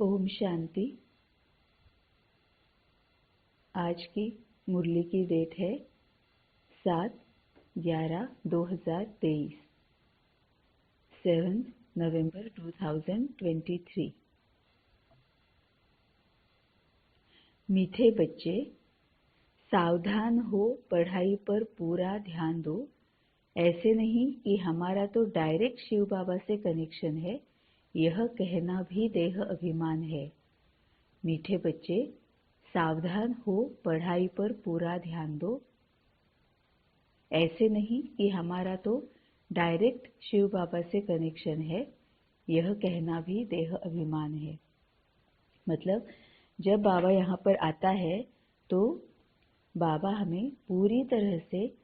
ओम शांति। आज की मुरली की डेट है 7/11/2023, 7 नवंबर 2023। मीठे बच्चे, सावधान हो, पढ़ाई पर पूरा ध्यान दो। ऐसे नहीं कि हमारा तो डायरेक्ट शिव बाबा से कनेक्शन है, यह कहना भी देह अभिमान है। मीठे बच्चे, सावधान हो, पढ़ाई पर पूरा ध्यान दो। ऐसे नहीं कि हमारा तो डायरेक्ट शिव बाबा से कनेक्शन है, यह कहना भी देह अभिमान है। मतलब जब बाबा यहाँ पर आता है तो बाबा हमें पूरी तरह से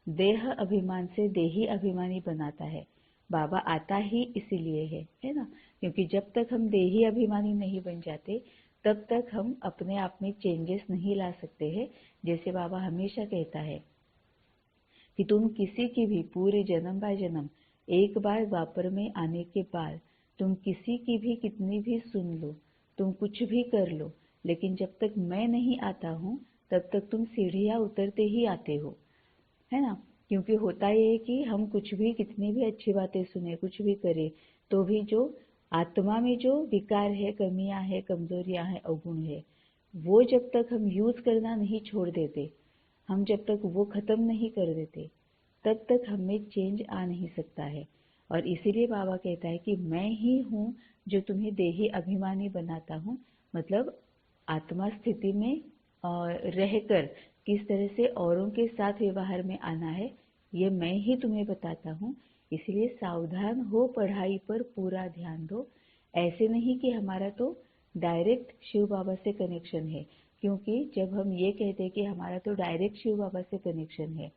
देह अभिमान से देही अभिमानी बनाता है। बाबा आता ही इसीलिए है ना, क्योंकि जब तक हम देही अभिमानी नहीं बन जाते तब तक हम अपने आप में चेंजेस नहीं ला सकते हैं। जैसे बाबा हमेशा कहता है कि तुम किसी की भी पूरे जन्म बाय जन्म एक बार द्वापर में आने के बाद तुम किसी की भी कितनी भी सुन लो, तुम कुछ भी कर लो, लेकिन जब तक मैं नहीं आता हूँ तब तक तुम सीढ़ियाँ उतरते ही आते हो, है ना। क्योंकि होता ये है कि हम कुछ भी कितनी भी अच्छी बातें सुने, कुछ भी करें, तो भी जो आत्मा में जो विकार है, कमियां है, कमजोरियां है, अवगुण है, वो जब तक हम यूज करना नहीं छोड़ देते, हम जब तक वो खत्म नहीं कर देते, तब तक हमें चेंज आ नहीं सकता है। और इसीलिए बाबा कहता है कि मैं ही हूँ जो तुम्हें देही अभिमानी बनाता हूँ। मतलब आत्मा स्थिति में रहकर किस तरह से औरों के साथ व्यवहार में आना है, ये मैं ही तुम्हें बताता हूँ। इसलिए सावधान हो, पढ़ाई पर पूरा ध्यान दो। ऐसे नहीं कि हमारा तो डायरेक्ट शिव बाबा से कनेक्शन है, क्योंकि जब हम ये कहते हैं कि हमारा तो डायरेक्ट शिव बाबा से कनेक्शन है,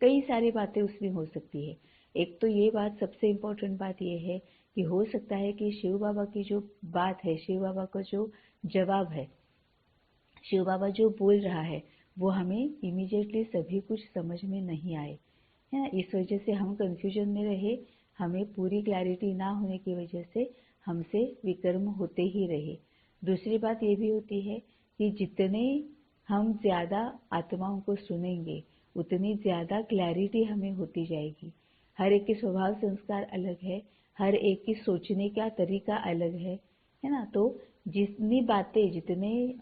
कई सारी बातें उसमें हो सकती है। एक तो ये बात, सबसे इम्पोर्टेंट बात ये है कि हो सकता है कि शिव बाबा की जो बात है, शिव बाबा का जो जवाब है, शिव बाबा जो बोल रहा है, वो हमें इमीडिएटली सभी कुछ समझ में नहीं आए, है ना। इस वजह से हम कंफ्यूजन में रहे, हमें पूरी क्लैरिटी ना होने की वजह से हमसे विकर्म होते ही रहे। दूसरी बात ये भी होती है कि जितने हम ज्यादा आत्माओं को सुनेंगे उतनी ज्यादा क्लैरिटी हमें होती जाएगी। हर एक के स्वभाव संस्कार अलग है, हर एक की सोचने का तरीका अलग है ना। तो जितनी बातें, जितने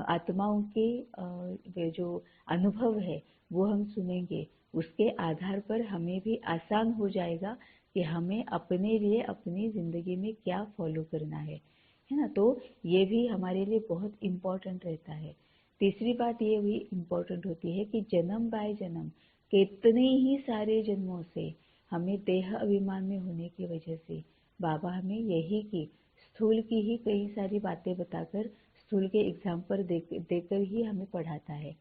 आत्माओं के जो अनुभव है वो हम सुनेंगे, उसके आधार पर हमें भी आसान हो जाएगा कि हमें अपने लिए अपनी जिंदगी में क्या फॉलो करना है ना। तो ये भी हमारे लिए बहुत इम्पोर्टेंट रहता है। तीसरी बात ये भी इम्पोर्टेंट होती है कि जन्म बाय जन्म कितने ही सारे जन्मों से हमें देह अभिमान में होने की वजह से बाबा हमें यही की स्थूल की ही कई सारी बातें बताकर, स्थूल के एग्जाम्पल देकर ही हमें पढ़ाता है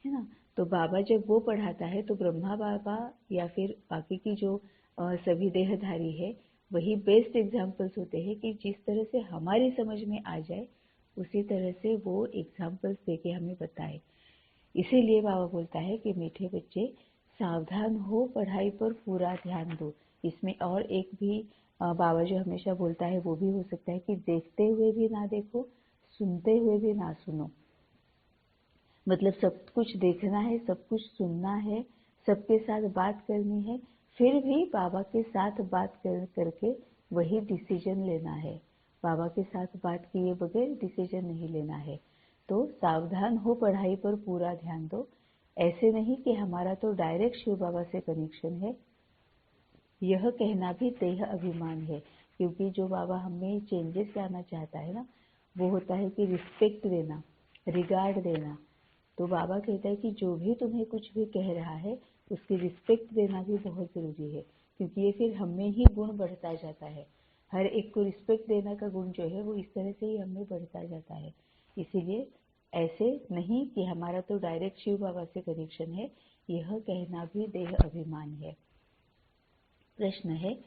ना। तो बाबा जब वो पढ़ाता है तो ब्रह्मा बाबा या फिर बाकी की जो सभी देहधारी है, वही बेस्ट एग्जाम्पल्स होते हैं कि जिस तरह से हमारी समझ में आ जाए उसी तरह से वो एग्जाम्पल्स देके हमें बताए। इसीलिए बाबा बोलता है कि मीठे बच्चे, सावधान हो, पढ़ाई पर पूरा ध्यान दो। इसमें और एक भी बाबा जो हमेशा बोलता है वो भी हो सकता है कि देखते हुए भी ना देखो, सुनते हुए भी ना सुनो। मतलब सब कुछ देखना है, सब कुछ सुनना है, सबके साथ बात करनी है, फिर भी बाबा के साथ बात करके वही डिसीजन लेना है। बाबा के साथ बात किए बगैर डिसीजन नहीं लेना है। तो सावधान हो, पढ़ाई पर पूरा ध्यान दो। ऐसे नहीं कि हमारा तो डायरेक्ट शिव बाबा से कनेक्शन है, यह कहना भी देह अभिमान है। क्योंकि जो बाबा हमें चेंजेस लाना चाहता है ना, वो होता है कि रिस्पेक्ट देना, रिगार्ड देना। तो बाबा कहता है कि जो भी तुम्हें कुछ भी कह रहा है उसकी रिस्पेक्ट देना भी बहुत जरूरी है, क्योंकि ये फिर हमें ही गुण बढ़ता जाता है। हर एक को रिस्पेक्ट देने का गुण जो है वो इस तरह से ही हमें बढ़ता जाता है। इसीलिए ऐसे नहीं कि हमारा तो डायरेक्ट शिव बाबा से कनेक्शन है, यह कहना भी देह अभिमान है। प्रश्न है,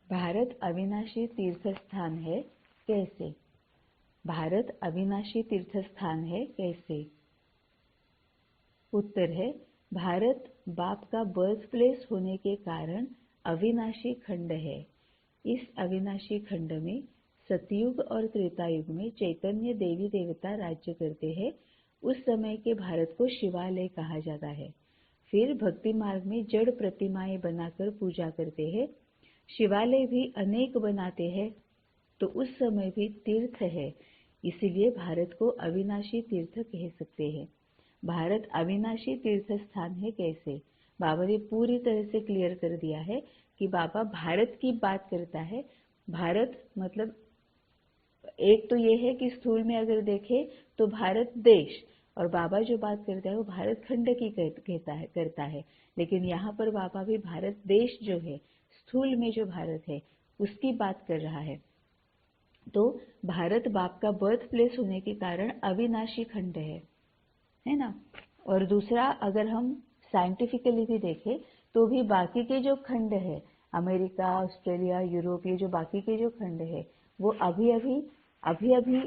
भारत अविनाशी तीर्थ स्थान है, कैसे? भारत अविनाशी तीर्थ स्थान है, कैसे? उत्तर है, भारत बाप का बर्थ प्लेस होने के कारण अविनाशी खंड है। इस अविनाशी खंड में सतयुग और त्रेता युग में चैतन्य देवी देवता राज्य करते हैं। उस समय के भारत को शिवालय कहा जाता है। फिर भक्ति मार्ग में जड़ प्रतिमाएं बनाकर पूजा करते हैं। शिवालय भी अनेक बनाते हैं, तो उस समय भी तीर्थ है, इसीलिए भारत को अविनाशी तीर्थ कह सकते हैं। भारत अविनाशी तीर्थ स्थान है कैसे? बाबा ने पूरी तरह से क्लियर कर दिया है कि बाबा भारत की बात करता है। भारत मतलब एक तो ये है कि स्थूल में अगर देखें तो भारत देश, और बाबा जो बात करता है वो भारत खंड की करता है। लेकिन यहाँ पर बाबा भी भारत देश जो है, स्थूल में जो भारत है उसकी बात कर रहा है। तो भारत बाप का बर्थ प्लेस होने के कारण अविनाशी खंड है ना। और दूसरा, अगर हम साइंटिफिकली भी देखें तो भी बाकी के जो खंड है, अमेरिका, ऑस्ट्रेलिया, यूरोप, ये जो बाकी के जो खंड है वो अभी अभी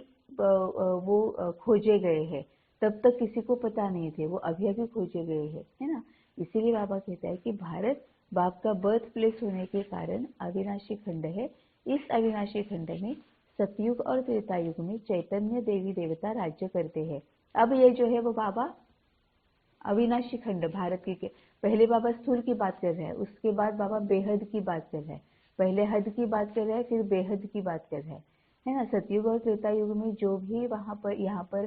वो खोजे गए हैं। तब तक किसी को पता नहीं थे, वो अभी खोजे गए हैं, है ना। इसीलिए बाबा कहता है कि भारत बाप का बर्थ प्लेस होने के कारण अविनाशी खंड है। इस अविनाशी खंड में सतयुग और त्रेता युग में चैतन्य देवी देवता राज्य करते हैं। अब ये जो है वो बाबा अविनाशी खंड भारत के पहले बाबा स्थूल की बात कर रहे हैं, उसके बाद बाबा बेहद की बात कर रहे हैं। पहले हद की बात कर रहे हैं, फिर बेहद की बात कर रहे हैं, है ना। सतयुग और त्रेता युग में जो भी यहाँ पर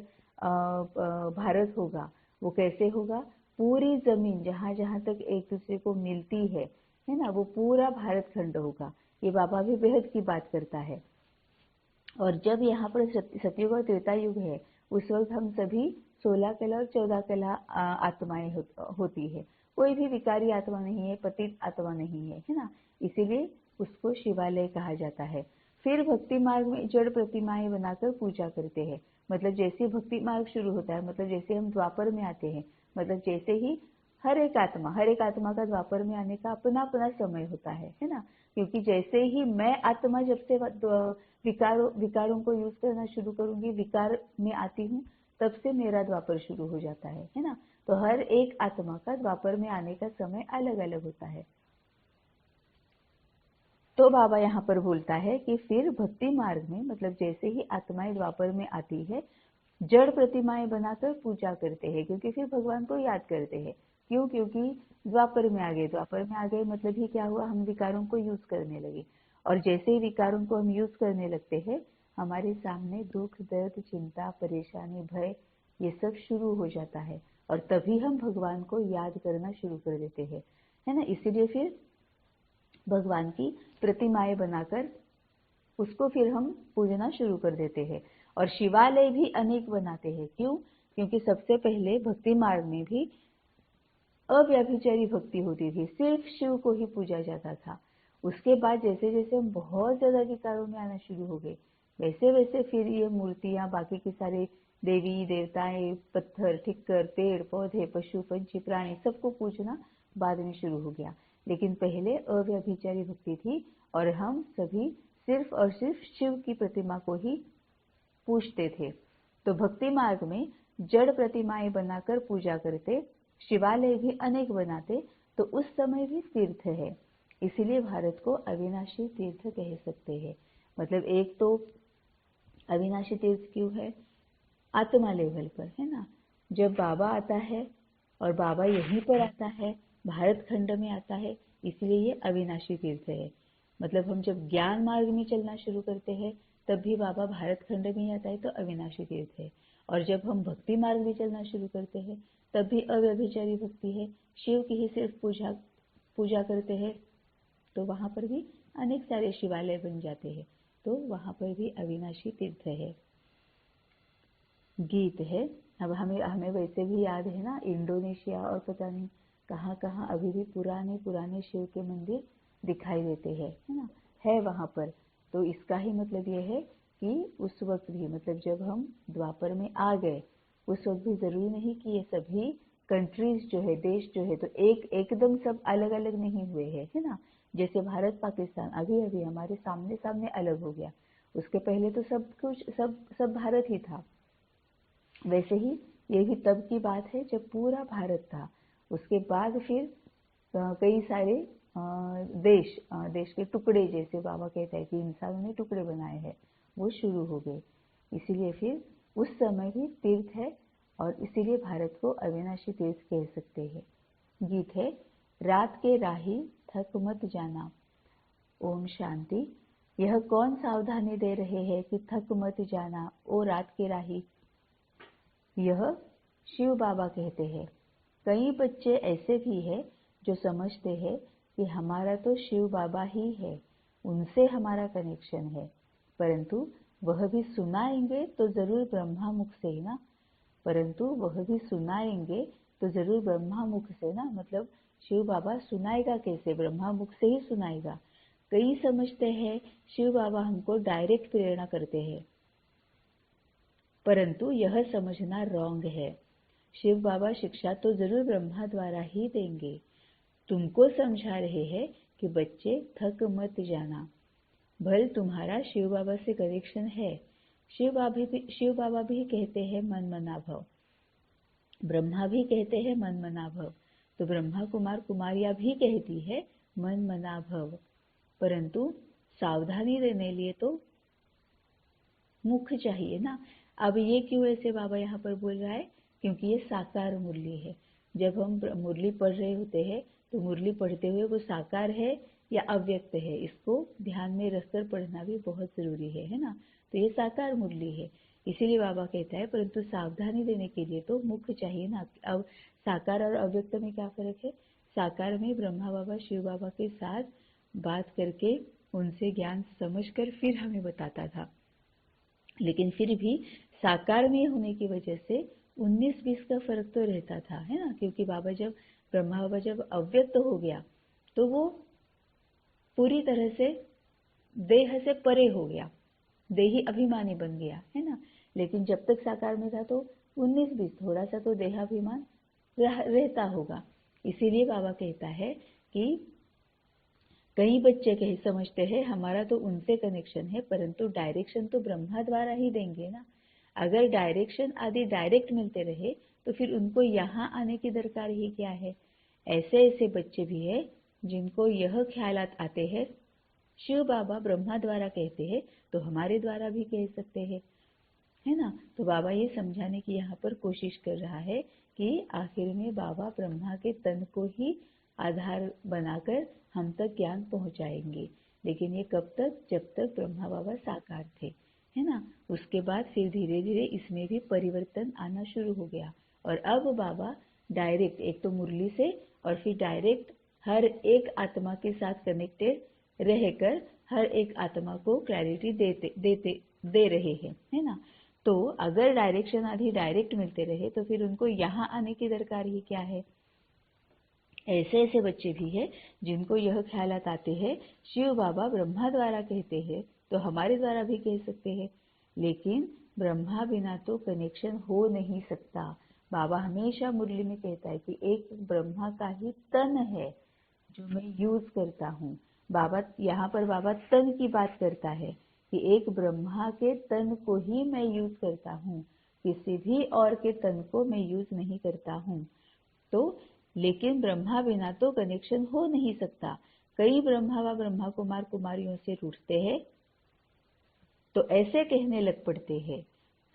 भारत होगा वो कैसे होगा? पूरी जमीन जहाँ जहाँ तक एक दूसरे को मिलती है ना, वो पूरा भारत खंड होगा। ये बाबा भी बेहद की बात करता है। और जब यहाँ पर सतयुग और त्रेता युग है, उस वक्त हम सभी 16 कला और 14 कला आत्माएं होती है। कोई भी विकारी आत्मा नहीं है, पतित आत्मा नहीं है ना। इसीलिए उसको शिवालय कहा जाता है। फिर भक्ति मार्ग में जड़ प्रतिमाएं बनाकर पूजा करते हैं। मतलब जैसे भक्ति मार्ग शुरू होता है, मतलब जैसे हम द्वापर में आते हैं, मतलब जैसे ही हर एक आत्मा का द्वापर में आने का अपना अपना समय होता है ना। क्योंकि जैसे ही मैं आत्मा जब से विकारों को यूज करना शुरू करूंगी, विकार में आती हूँ, तब से मेरा द्वापर शुरू हो जाता है ना। तो हर एक आत्मा का द्वापर में आने का समय अलग अलग होता है। तो बाबा यहाँ पर बोलता है कि फिर भक्ति मार्ग में मतलब जैसे ही आत्माएं द्वापर में आती है, जड़ प्रतिमाएं बनाकर पूजा करते हैं, क्योंकि फिर भगवान को याद करते हैं। क्यों? क्योंकि द्वापर में आ गए मतलब ही क्या हुआ? हम विकारों को यूज करने लगे, और जैसे ही विकारों को हम यूज करने लगते हैं, हमारे सामने दुख, दर्द, चिंता, परेशानी, भय, ये सब शुरू हो जाता है, और तभी हम भगवान को याद करना शुरू कर देते हैं, है ना। इसीलिए फिर भगवान की प्रतिमाएं बनाकर उसको फिर हम पूजना शुरू कर देते हैं। और शिवालय भी अनेक बनाते हैं। क्यों? क्योंकि सबसे पहले भक्ति मार्ग में भी अव्यभिचारी भक्ति होती थी, सिर्फ शिव को ही पूजा जाता था। उसके बाद जैसे जैसे हम बहुत ज्यादा विकारों में आना शुरू हो गए, वैसे वैसे फिर ये मूर्तियां, बाकी के सारे देवी देवताएं, पत्थर, ठिक्कर, पेड़ पौधे, पशु पंछी, प्राणी, सबको पूजना बाद में शुरू हो गया। लेकिन पहले अव्यभिचारी भक्ति थी, और हम सभी सिर्फ और सिर्फ शिव की प्रतिमा को ही पूजते थे। तो भक्ति मार्ग में जड़ प्रतिमाएं बनाकर पूजा करते, शिवालय भी अनेक बनाते, तो उस समय भी तीर्थ है। इसीलिए भारत को अविनाशी तीर्थ कह सकते हैं। मतलब एक तो अविनाशी तीर्थ क्यों है? आत्मा लेवल पर, है ना। जब बाबा आता है, और बाबा यहीं पर आता है, भारत खंड में आता है, इसलिए ये अविनाशी तीर्थ है। मतलब हम जब ज्ञान मार्ग में चलना शुरू करते हैं, तब भी बाबा भारत खंड में ही आता है, तो अविनाशी तीर्थ है। और जब हम भक्ति मार्ग में चलना शुरू करते हैं, तब भी अव्यभिचारी भक्ति है, शिव की ही सिर्फ पूजा करते हैं, तो वहां पर भी अनेक सारे शिवालय बन जाते हैं, तो वहां पर भी अविनाशी तीर्थ है। गीत है। अब हमें वैसे भी याद है ना, इंडोनेशिया और पता नहीं कहाँ कहाँ अभी भी पुराने पुराने शिव के मंदिर दिखाई देते हैं, है ना, है वहां पर। तो इसका ही मतलब ये है कि उस वक्त भी, मतलब जब हम द्वापर में आ गए, उस वक्त भी जरूरी नहीं कि ये सभी कंट्रीज जो है, देश जो है, तो एकदम सब अलग अलग नहीं हुए हैं, है ना। जैसे भारत पाकिस्तान अभी अभी हमारे सामने सामने अलग हो गया, उसके पहले तो सब कुछ सब भारत ही था। वैसे ही ये भी तब की बात है जब पूरा भारत था। उसके बाद फिर कई सारे देश के टुकड़े, जैसे बाबा कहता है कि इंसानों ने टुकड़े बनाए हैं, वो शुरू हो गए। इसीलिए फिर उस समय भी तीर्थ है और इसीलिए भारत को अविनाशी तीर्थ कह सकते हैं। गीत है, रात के राही थक मत जाना। ओम शांति। यह कौन सावधानी दे रहे हैं कि थक मत जाना ओ रात के राही? यह शिव बाबा कहते हैं। कई बच्चे ऐसे भी हैं जो समझते हैं कि हमारा तो शिव बाबा ही है, उनसे हमारा कनेक्शन है, परंतु वह भी सुनाएंगे तो जरूर ब्रह्मा मुख से ही ना। परंतु वह भी सुनाएंगे तो जरूर ब्रह्मा मुख से ना, मतलब शिव बाबा सुनाएगा कैसे? ब्रह्मा मुख से ही सुनाएगा। कई समझते हैं शिव बाबा हमको डायरेक्ट प्रेरणा करते हैं, परंतु यह समझना रॉन्ग है। शिव बाबा शिक्षा तो जरूर ब्रह्मा द्वारा ही देंगे। तुमको समझा रहे हैं कि बच्चे थक मत जाना। भल तुम्हारा शिव बाबा से कनेक्शन है। शिव बाबा भी कहते हैं मन मना भव, ब्रह्मा भी कहते हैं मन मना भव, तो ब्रह्मा कुमार कुमारियां भी कहती है मन मना भव, परंतु सावधानी देने लिए तो मुख चाहिए ना। अब ये क्यों ऐसे बाबा यहाँ पर बोल रहा है? क्योंकि ये साकार मुरली है। जब हम मुरली पढ़ रहे होते हैं तो मुरली पढ़ते हुए वो साकार है या अव्यक्त है, इसको ध्यान में रखकर पढ़ना भी बहुत जरूरी है ना। तो ये साकार मुरली है, इसीलिए बाबा कहता है परंतु सावधानी देने के लिए तो मुख चाहिए ना। अब साकार और अव्यक्त में क्या फर्क है? साकार में ब्रह्मा बाबा शिव बाबा के साथ बात करके उनसे ज्ञान समझकर फिर हमें बताता था, लेकिन फिर भी साकार में होने की वजह से 19-20 का फर्क तो रहता था, है ना। क्योंकि ब्रह्मा बाबा जब अव्यक्त हो गया तो वो पूरी तरह से देह से परे हो गया, देही अभिमानी बन गया, है ना। लेकिन जब तक साकार में था तो 19-20 थोड़ा सा तो देहाभिमान रहता होगा। इसीलिए बाबा कहता है कि कई बच्चे कहीं समझते हैं हमारा तो उनसे कनेक्शन है, परंतु डायरेक्शन तो ब्रह्मा द्वारा ही देंगे ना। अगर डायरेक्शन आदि डायरेक्ट मिलते रहे तो फिर उनको यहाँ आने की दरकार ही क्या है? ऐसे ऐसे बच्चे भी हैं जिनको यह ख्यालात आते हैं शिव बाबा ब्रह्मा द्वारा कहते हैं तो हमारे द्वारा भी कह सकते हैं, है ना। तो बाबा ये समझाने की यहाँ पर कोशिश कर रहा है कि आखिर में बाबा ब्रह्मा के तन को ही आधार बनाकर हम तक ज्ञान पहुंचाएंगे। लेकिन ये कब तक? जब तक ब्रह्मा बाबा साकार थे, है ना। उसके बाद फिर धीरे धीरे इसमें भी परिवर्तन आना शुरू हो गया और अब बाबा डायरेक्ट एक तो मुरली से और फिर डायरेक्ट हर एक आत्मा के साथ कनेक्टेड रहकर हर एक आत्मा को क्लैरिटी दे रहे हैं, है ना। तो अगर डायरेक्शन आदि डायरेक्ट मिलते रहे तो फिर उनको यहाँ आने की दरकार ही क्या है? ऐसे ऐसे बच्चे भी हैं जिनको यह ख्यालात आते हैं शिव बाबा ब्रह्मा द्वारा कहते हैं तो हमारे द्वारा भी कह सकते हैं, लेकिन ब्रह्मा बिना तो कनेक्शन हो नहीं सकता। बाबा हमेशा मुरली में कहता है कि एक ब्रह्मा का ही तन है जो मैं यूज करता हूँ। बाबा यहाँ पर बाबा तन की बात करता है कि एक ब्रह्मा के तन को ही मैं यूज करता हूँ, किसी भी और के तन को मैं यूज नहीं करता हूँ। तो लेकिन ब्रह्मा बिना तो कनेक्शन हो नहीं सकता। कई ब्रह्मा व ब्रह्मा कुमार कुमारियों से रूठते हैं तो ऐसे कहने लग पड़ते हैं,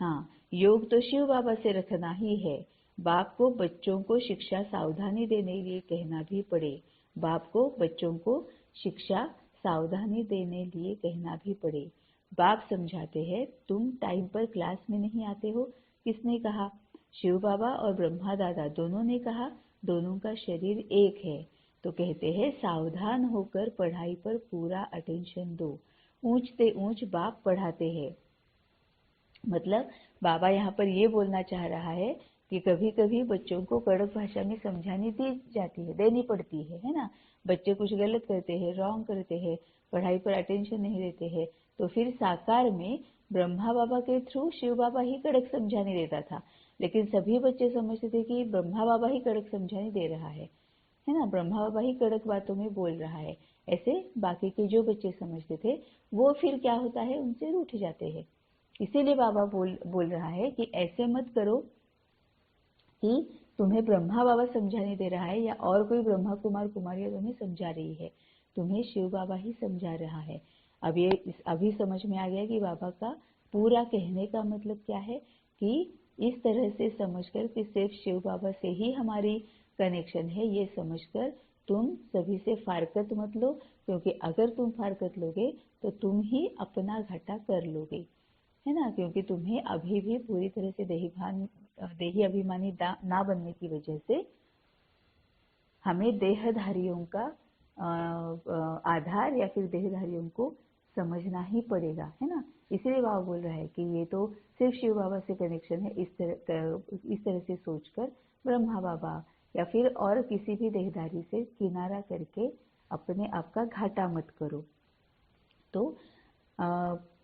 हाँ योग तो शिव बाबा से रखना ही है। बाप को बच्चों को शिक्षा सावधानी देने लिए कहना भी पड़े, बाप को बच्चों को शिक्षा सावधानी देने लिए कहना भी पड़े। बाप समझाते हैं तुम टाइम पर क्लास में नहीं आते हो। किसने कहा? शिव बाबा और ब्रह्मा दादा दोनों ने कहा, दोनों का शरीर एक है। तो कहते हैं सावधान होकर पढ़ाई पर पूरा अटेंशन दो। ऊंचते ऊंच बाप पढ़ाते हैं। मतलब बाबा यहाँ पर ये बोलना चाह रहा है कि कभी कभी बच्चों को कड़क भाषा में समझानी दी जाती है, देनी पड़ती है ना। बच्चे कुछ गलत करते हैं, रॉन्ग करते हैं, पढ़ाई पर अटेंशन नहीं देते हैं, तो फिर साकार में ब्रह्मा बाबा के थ्रू शिव बाबा ही कड़क समझाने देता था। लेकिन सभी बच्चे समझते थे कि ब्रह्मा बाबा ही कड़क समझाने दे रहा है ना, ब्रह्मा बाबा ही कड़क बातों में बोल रहा है। ऐसे बाकी के जो बच्चे समझते थे वो फिर क्या होता है, उनसे रूठ जाते हैं। इसीलिए बाबा बोल रहा है कि ऐसे मत करो कि तुम्हें ब्रह्मा बाबा समझाने दे रहा है या और कोई ब्रह्मा कुमार कुमारियां तुम्हें समझा रही है, तुम्हें शिव बाबा ही समझा रहा है। अभी समझ में आ गया कि बाबा का पूरा कहने का मतलब क्या है, कि इस तरह से समझकर कि सिर्फ शिव बाबा से ही हमारी कनेक्शन है, ये समझकर तुम सभी से फारकत मत लो, क्योंकि अगर तुम फारकत लोगे तो तुम ही अपना घाटा कर लोगे, है ना। क्योंकि तुम्हें अभी भी पूरी तरह से देही अभिमानी ना बनने की वजह से हमें देहधारियों का आधार या फिर देहधारियों को समझना ही पड़ेगा, है ना। इसीलिए बाबा बोल रहा है कि ये तो सिर्फ शिव बाबा से कनेक्शन है, इस तरह से सोचकर ब्रह्मा बाबा या फिर और किसी भी देहधारी से किनारा करके अपने आप का घाटा मत करो। तो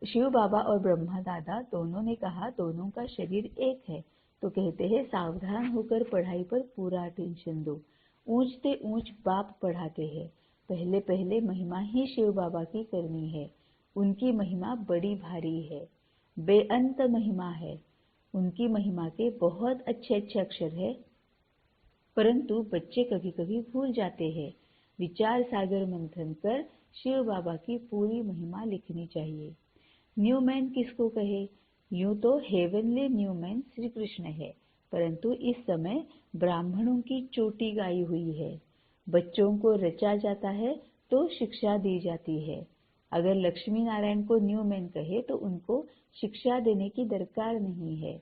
शिव बाबा और ब्रह्मा दादा दोनों ने कहा दोनों का शरीर एक है, तो कहते हैं सावधान होकर पढ़ाई पर पूरा अटेंशन दो। ऊंचते ऊंच बाप पढ़ाते हैं, पहले पहले महिमा ही शिव बाबा की करनी है। उनकी महिमा बड़ी भारी है, बेअंत महिमा है। उनकी महिमा के बहुत अच्छे अच्छे अक्षर है, परंतु बच्चे कभी कभी भूल जाते हैं। विचार सागर मंथन कर शिव बाबा की पूरी महिमा लिखनी चाहिए। न्यू मैन किसको कहे? यूं तो heavenly new man Shri Krishna है, परंतु इस समय ब्राह्मणों की चोटी गाई हुई है। बच्चों को रचा जाता है तो शिक्षा दी जाती है। अगर लक्ष्मी नारायण को न्यू मैन कहे तो उनको शिक्षा देने की दरकार नहीं है।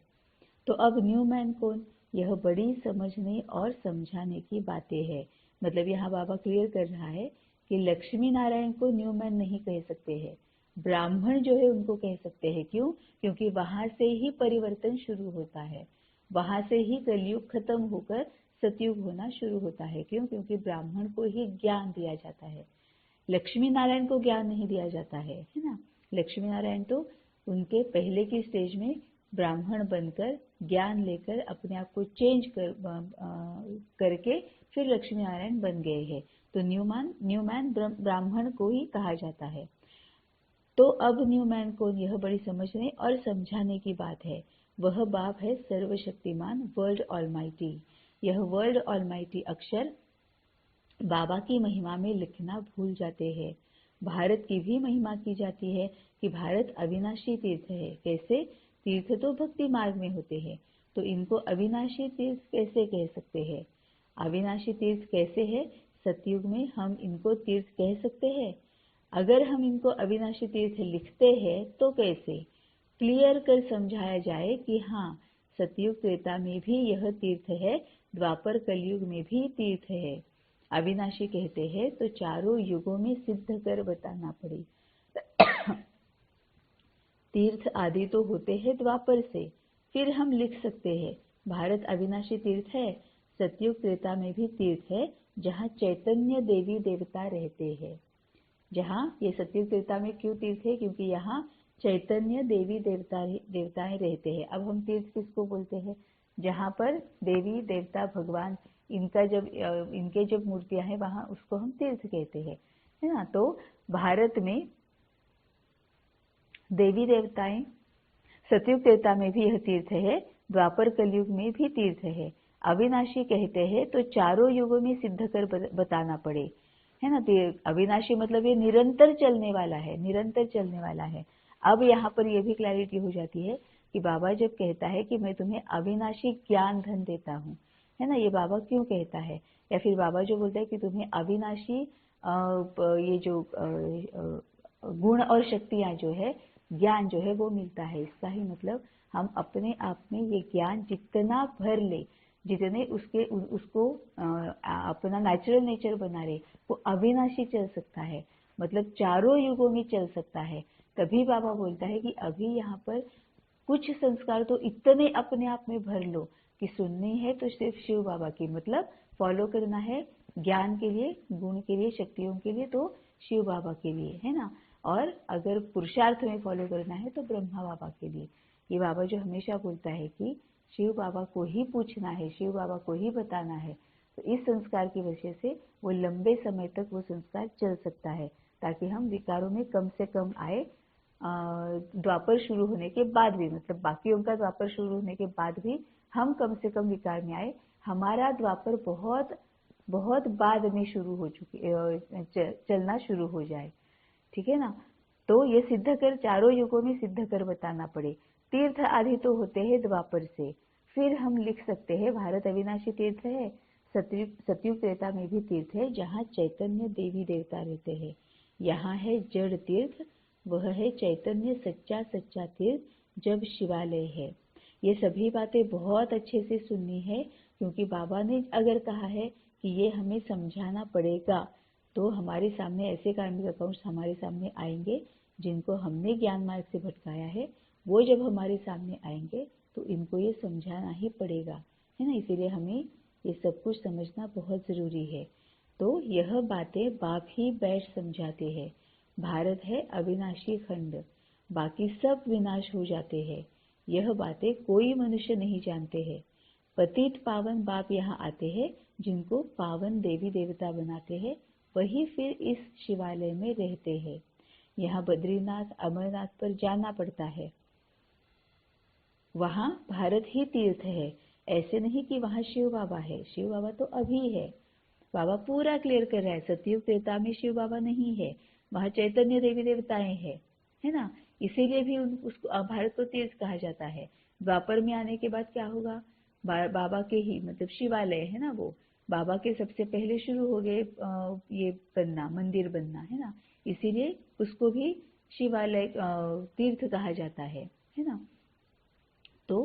तो अब न्यू मैन कौन? यह बड़ी समझने और समझाने की बातें हैं। मतलब यहाँ बाबा क्लियर कर रहा है कि लक्ष्मी नारायण को न्यू मैन नहीं कह सकते हैं, ब्राह्मण जो है उनको कह सकते हैं। क्यों? क्योंकि वहां से ही परिवर्तन शुरू होता है, वहां से ही कलयुग खत्म होकर सतयुग होना शुरू होता है। क्यों? क्योंकि ब्राह्मण को ही ज्ञान दिया जाता है, लक्ष्मी नारायण को ज्ञान नहीं दिया जाता है ना। लक्ष्मी नारायण तो उनके पहले की स्टेज में ब्राह्मण बनकर ज्ञान लेकर अपने आप को चेंज करके फिर लक्ष्मी नारायण बन गए हैं। तो न्यू मैन ब्राह्मण को ही कहा जाता है। तो अब न्यू मैन कौन? यह बड़ी समझने और समझाने की बात है। वह बाप है सर्वशक्तिमान, वर्ल्ड ऑलमाइटी। यह वर्ल्ड ऑलमाइटी अक्षर बाबा की महिमा में लिखना भूल जाते हैं। भारत की भी महिमा की जाती है कि भारत अविनाशी तीर्थ है। कैसे? तीर्थ तो भक्ति मार्ग में होते हैं, तो इनको अविनाशी तीर्थ कैसे कह सकते हैं? अविनाशी तीर्थ कैसे है? सतयुग में हम इनको तीर्थ कह सकते हैं। अगर हम इनको अविनाशी तीर्थ लिखते हैं तो कैसे? क्लियर कर समझाया जाए कि हाँ, सतयुग त्रेता में भी यह तीर्थ है, द्वापर कलयुग में भी तीर्थ है। अविनाशी कहते हैं तो चारों युगों में सिद्ध कर बताना पड़े। तीर्थ आदि तो होते हैं द्वापर से, फिर हम लिख सकते हैं भारत अविनाशी तीर्थ है। सतयुग त्रेता में भी तीर्थ है, जहाँ चैतन्य देवी देवता रहते हैं। जहाँ ये सतयुग त्रेता में क्यों तीर्थ है? क्योंकि यहाँ चैतन्य देवी देवताएं रहते हैं। अब हम तीर्थ किसको बोलते हैं? जहाँ पर देवी देवता भगवान इनके जब मूर्तियां हैं वहां, उसको हम तीर्थ कहते हैं, है ना। तो भारत में देवी देवताएं, सतयुग त्रेता में भी यह तीर्थ है, द्वापर कलयुग में भी तीर्थ है। अविनाशी कहते हैं तो चारों युगों में सिद्ध कर बताना पड़े, है ना। तो अविनाशी मतलब ये निरंतर चलने वाला है, निरंतर चलने वाला है। अब यहाँ पर यह भी क्लैरिटी हो जाती है कि बाबा जब कहता है कि मैं तुम्हें अविनाशी ज्ञान धन देता हूँ, है ना, ये बाबा क्यों कहता है? या फिर बाबा जो बोलता है कि तुम्हें अविनाशी ये जो गुण और शक्तियां जो है, ज्ञान जो है वो मिलता है। इसका ही मतलब हम अपने आप में ये ज्ञान जितना भर ले, जितने उसको अपना नेचुरल नेचर बना ले, वो अविनाशी चल सकता है, मतलब चारों युगों में चल सकता है। तभी बाबा बोलता है कि अभी यहाँ पर कुछ संस्कार तो इतने अपने आप में भर लो कि सुननी है तो सिर्फ शिव बाबा की, मतलब फॉलो करना है ज्ञान के लिए, गुण के लिए, शक्तियों के लिए तो शिव बाबा के लिए, है ना। और अगर पुरुषार्थ में फॉलो करना है तो ब्रह्मा बाबा के लिए। ये बाबा जो हमेशा बोलता है कि शिव बाबा को ही पूछना है, शिव बाबा को ही बताना है। तो इस संस्कार की वजह से वो लंबे समय तक वो संस्कार चल सकता है, ताकि हम विकारों में कम से कम आए। द्वापर शुरू होने के बाद भी, मतलब बाकियों का द्वापर शुरू होने के बाद भी हम कम से कम विकार में आए। हमारा द्वापर बहुत बहुत बाद में शुरू हो चलना शुरू हो जाए, ठीक है ना। तो ये सिद्ध कर चारों युगों में सिद्ध कर बताना पड़े। तीर्थ आदि तो होते हैं द्वापर से, फिर हम लिख सकते हैं भारत अविनाशी तीर्थ है, सतयुग त्रेता में भी तीर्थ है जहाँ चैतन्य देवी देवता रहते हैं। यहाँ है जड़ तीर्थ, वह है चैतन्य सच्चा सच्चा तीर्थ जब शिवालय है। ये सभी बातें बहुत अच्छे से सुननी है, क्योंकि बाबा ने अगर कहा है कि ये हमें समझाना पड़ेगा, तो हमारे सामने ऐसे कार्मिक अकाउंट्स हमारे सामने आएंगे जिनको हमने ज्ञान मार्ग से भटकाया है। वो जब हमारे सामने आएंगे तो इनको ये समझाना ही पड़ेगा, है ना। इसीलिए हमें ये सब कुछ समझना बहुत ज़रूरी है। तो यह बातें बाप ही बैठ समझाते हैं। भारत है अविनाशी खंड, बाकी सब विनाश हो जाते हैं। यह बातें कोई मनुष्य नहीं जानते हैं। पतित पावन बाप यहाँ आते हैं, जिनको पावन देवी देवता बनाते हैं, वही फिर इस शिवालय में रहते हैं। यहाँ बद्रीनाथ अमरनाथ पर जाना पड़ता है, वहाँ भारत ही तीर्थ है। ऐसे नहीं कि वहाँ शिव बाबा है, शिव बाबा तो अभी है। बाबा पूरा क्लियर कर रहा है, सतयुग त्रेता में शिव बाबा नहीं है, वहाँ चैतन्य देवी देवताएं हैं, है ना। इसीलिए भी उसको भारत को तीर्थ कहा जाता है। द्वापर में आने के बाद क्या होगा, बाबा के ही मतलब शिवालय है ना, वो बाबा के सबसे पहले शुरू हो गए ये बनना, मंदिर बनना, है ना। इसीलिए उसको भी शिवालय तीर्थ कहा जाता है ना। तो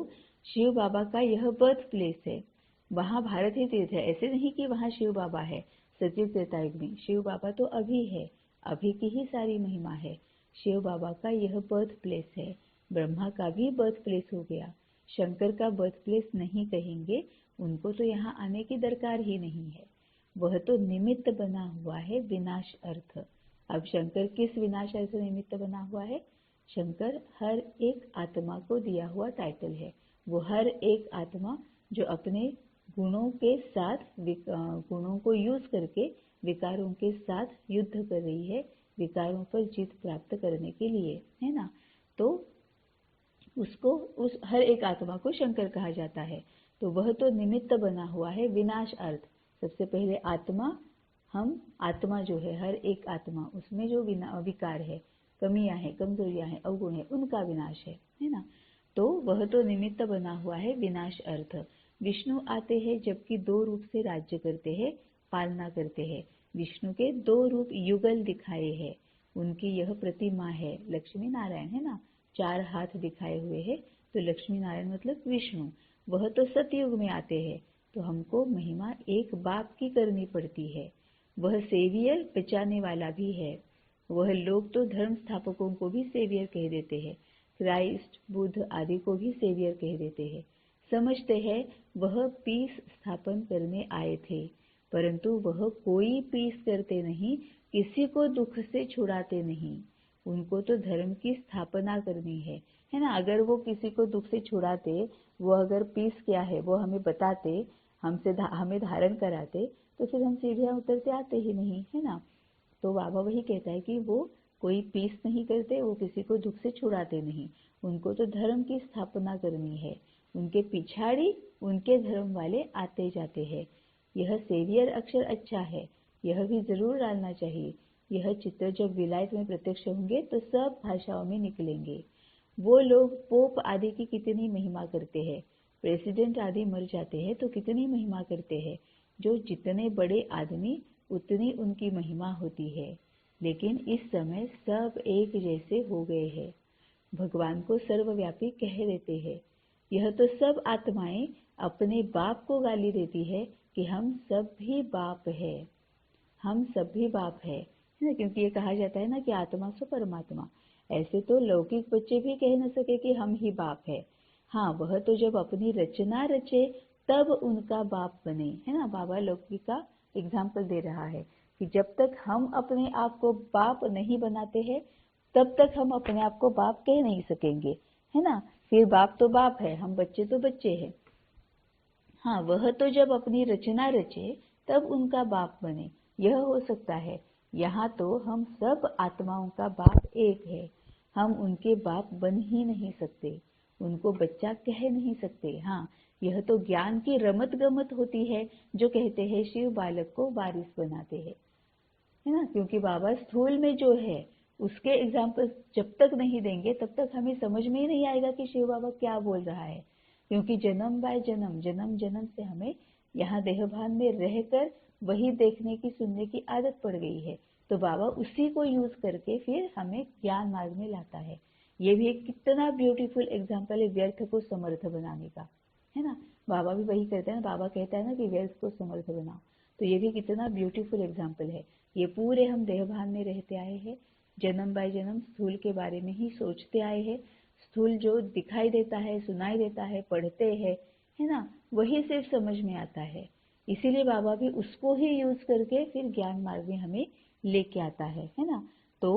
शिव बाबा का यह बर्थ प्लेस है, वहाँ भारत ही तीर्थ है। ऐसे नहीं कि वहाँ शिव बाबा है। सतयुग त्रेता युग में शिव बाबा तो अभी है, अभी की ही सारी महिमा है। शिव बाबा का यह बर्थ प्लेस है। ब्रह्मा का भी बर्थ प्लेस हो गया। शंकर का बर्थ प्लेस नहीं कहेंगे, उनको तो यहाँ आने की दरकार ही नहीं है। वह तो निमित्त बना हुआ है विनाश अर्थ। अब शंकर किस विनाश अर्थ निमित्त बना हुआ है? शंकर हर एक आत्मा को दिया हुआ टाइटल है। वो हर एक आत्मा जो अपने गुणों के साथ गुणों को यूज करके विकारों के साथ युद्ध कर रही है, विकारों पर जीत प्राप्त करने के लिए, है ना। तो उसको उस हर एक आत्मा को शंकर कहा जाता है। तो वह तो निमित्त बना हुआ है विनाश अर्थ। सबसे पहले आत्मा, हम आत्मा जो है हर एक आत्मा, उसमें जो विकार है, कमियां हैं, कमजोरियां हैं, अवगुण है, उनका विनाश है ना। तो वह तो निमित्त बना हुआ है विनाश अर्थ। विष्णु आते हैं जबकि दो रूप से राज्य करते हैं, पालना करते हैं। विष्णु के दो रूप युगल दिखाए हैं, उनकी यह प्रतिमा है लक्ष्मी नारायण, है ना। चार हाथ दिखाए हुए हैं, तो लक्ष्मी नारायण मतलब विष्णु। वह तो सतयुग में आते हैं, तो हमको महिमा एक बाप की करनी पड़ती है। वह सेवियर बचाने वाला भी है। वह लोग तो धर्म स्थापकों को भी सेवियर कह देते हैं, क्राइस्ट बुद्ध आदि को भी सेवियर कह देते हैं। समझते हैं वह पीस स्थापन करने आए थे, परंतु वह कोई पीस करते नहीं, किसी को दुख से छुड़ाते नहीं। उनको तो धर्म की स्थापना करनी है ना। अगर वो किसी को दुख से छुड़ाते, वो अगर पीस क्या है वो हमें बताते, हमें धारण कराते, तो फिर हम सीढ़ियां उतरते आते ही नहीं, है ना। तो बाबा वही कहता है कि वो कोई पीस नहीं करते, वो किसी को दुख से छुड़ाते नहीं, उनको तो धर्म की स्थापना करनी है। उनके पिछाड़ी उनके धर्म वाले आते जाते हैं। यह सेवियर अक्षर अच्छा है, यह भी जरूर डालना चाहिए। यह चित्र जब विलायत में प्रत्यक्ष होंगे तो सब भाषाओं में निकलेंगे। वो लोग पोप आदि की कितनी महिमा करते हैं, प्रेसिडेंट आदि मर जाते हैं तो कितनी महिमा करते हैं। जो जितने बड़े आदमी उतनी उनकी महिमा होती है। लेकिन इस समय सब एक जैसे हो गए हैं, भगवान को सर्वव्यापी कह देते हैं। यह तो सब आत्माएं अपने बाप को गाली देती है कि हम सब भी बाप है, हम सब भी बाप है ना। क्योंकि ये कहा जाता है ना कि आत्मा सो परमात्मा। ऐसे तो लौकिक बच्चे भी कह न सके कि हम ही बाप है। हाँ, वह तो जब अपनी रचना रचे तब उनका बाप बने, है ना। बाबा लौकिक का एग्जाम्पल दे रहा है कि जब तक हम अपने आप को बाप नहीं बनाते हैं, तब तक हम अपने आप को बाप कह नहीं सकेंगे, है ना। फिर बाप तो बाप है, हम बच्चे तो बच्चे हैं। हाँ, वह तो जब अपनी रचना रचे तब उनका बाप बने, यह हो सकता है। यहाँ तो हम सब आत्माओं का बाप एक है, हम उनके बाप बन ही नहीं सकते, उनको बच्चा कह नहीं सकते। हाँ, यह तो ज्ञान की रमत गमत होती है, जो कहते हैं शिव बालक को वारिस बनाते हैं, है ना। क्योंकि बाबा स्थूल में जो है उसके एग्जाम्पल जब तक नहीं देंगे तब तक हमें समझ में ही नहीं आएगा कि शिव बाबा क्या बोल रहा है। क्योंकि जन्म बाय जन्म, जन्म जन्म से हमें यहाँ देहभान में रहकर वही देखने की सुनने की आदत पड़ गई है। तो बाबा उसी को यूज करके फिर हमें ज्ञान मार्ग में लाता है। ये भी एक कितना ब्यूटीफुल एग्जाम्पल है व्यर्थ को समर्थ बनाने का, है ना। बाबा भी वही करते हैं ना, बाबा कहता है ना कि व्यर्थ को समर्थ बनाओ। तो ये भी कितना ब्यूटीफुल एग्जाम्पल है। ये पूरे हम देहभान में रहते आए हैं, जन्म बाय जन्म स्थूल के बारे में ही सोचते आए हैं। स्थूल जो दिखाई देता है, सुनाई देता है, पढ़ते हैं, है ना, वही सिर्फ समझ में आता है। इसीलिए बाबा भी उसको ही यूज करके फिर ज्ञान मार्ग में हमें लेके आता है ना। तो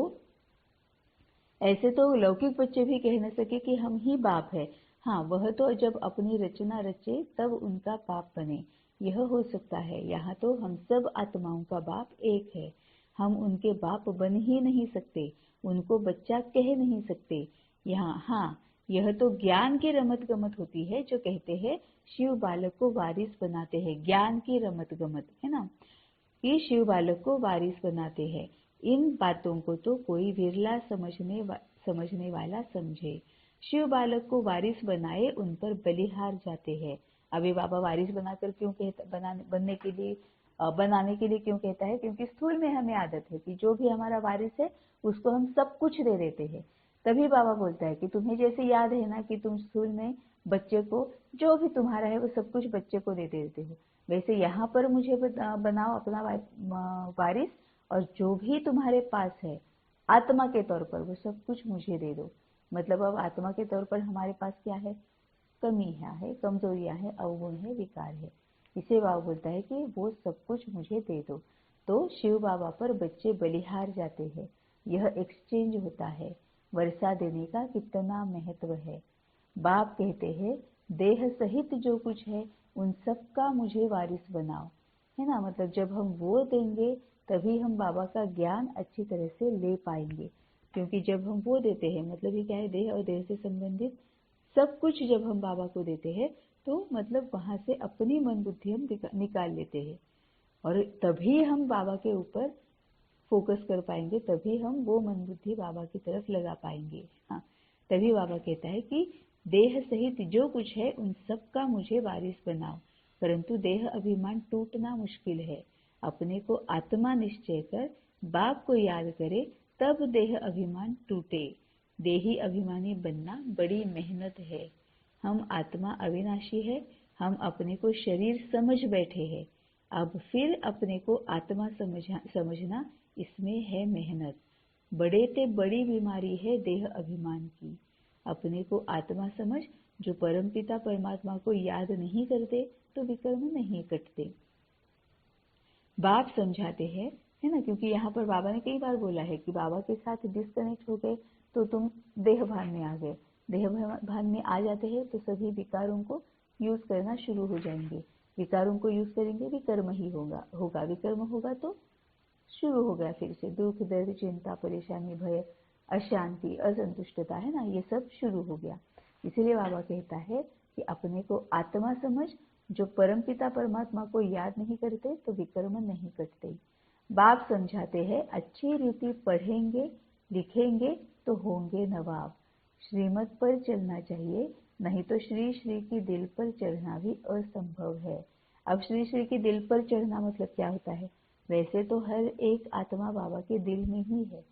ऐसे तो लौकिक बच्चे भी कह न सके कि हम ही बाप है। हाँ, वह तो जब अपनी रचना रचे तब उनका बाप बने, यह हो सकता है। यहाँ तो हम सब आत्माओं का बाप एक है। हम उनके बाप बन ही नहीं सकते, उनको बच्चा कह नहीं सकते। यहाँ हाँ, यह तो ज्ञान की रमत गमत होती है, जो कहते हैं शिव बालक को वारिस बनाते हैं। ज्ञान की रमत गमत, है ना, कि शिव बालक को वारिस बनाते हैं। इन बातों को तो कोई विरला समझने वाला समझे। शिव बालक को वारिस बनाए उन पर बलिहार जाते हैं। अभी बाबा वारिस बनाकर क्यों कहता, बनाने के लिए क्यों कहता है? क्योंकि स्थूल में हमें आदत है कि जो भी हमारा वारिस है उसको हम सब कुछ दे देते हैं। तभी बाबा बोलता है कि तुम्हें जैसे याद है ना कि तुम स्थूल में बच्चे को जो भी तुम्हारा है वो सब कुछ बच्चे को दे देते हो, वैसे यहाँ पर मुझे बनाओ अपना वारिस, और जो भी तुम्हारे पास है आत्मा के तौर पर वो सब कुछ मुझे दे दो। मतलब अब आत्मा के तौर पर हमारे पास क्या है? कमियां है, कमजोरियां है, अवगुण है, विकार है। इसे बाबा बोलता है कि वो सब कुछ मुझे दे दो। तो शिव बाबा पर बच्चे बलिहार जाते हैं। यह एक्सचेंज होता है। वर्षा देने का कितना महत्व है। बाप कहते हैं देह सहित जो कुछ है उन सब का मुझे वारिस बनाओ, है ना। मतलब जब हम वो देंगे तभी हम बाबा का ज्ञान अच्छी तरह से ले पाएंगे। क्योंकि जब हम वो देते हैं, मतलब ये क्या है, देह और देह से संबंधित सब कुछ जब हम बाबा को देते हैं तो मतलब वहां से अपनी मन बुद्धि हम निकाल लेते हैं, और तभी हम बाबा के ऊपर फोकस कर पाएंगे, तभी हम वो मन बुद्धि बाबा की तरफ लगा पाएंगे। हाँ, तभी बाबा कहता है कि देह सहित जो कुछ है उन सब का मुझे वारिस बनाओ। परंतु देह अभिमान टूटना मुश्किल है। अपने को आत्मा निश्चय कर बाप को याद करे तब देह अभिमान टूटे। देही अभिमानी बनना बड़ी मेहनत है। हम आत्मा अविनाशी है, हम अपने को शरीर समझ बैठे हैं। अब फिर अपने को आत्मा समझना, इसमें है मेहनत। बड़े ते बड़ी बीमारी है देह अभिमान की। अपने को आत्मा समझ, जो परमपिता परमात्मा को याद नहीं करते तो विकर्म नहीं कटते। बाप समझाते हैं, है ना, क्योंकि यहाँ पर बाबा ने कई बार बोला है कि बाबा के साथ डिस्कनेक्ट हो गए तो तुम देह भान में आ गए। देह भान में आ जाते हैं तो सभी विकारों को यूज करना शुरू हो जाएंगे। विकारों को यूज करेंगे, विकर्म ही होगा। विकर्म होगा तो शुरू हो गया फिर से दुख, दर्द, चिंता, परेशानी, भय, अशांति, असंतुष्टता, है ना, ये सब शुरू हो गया। इसीलिए बाबा कहता है कि अपने को आत्मा समझ, जो परमपिता परमात्मा को याद नहीं करते तो विकर्म नहीं कटते। बाप समझाते हैं अच्छी रीति पढ़ेंगे लिखेंगे तो होंगे नवाब। श्रीमत पर चलना चाहिए, नहीं तो श्री श्री की दिल पर चढ़ना भी असंभव है। अब श्री श्री की दिल पर चढ़ना मतलब क्या होता है? वैसे तो हर एक आत्मा बाबा के दिल में ही है,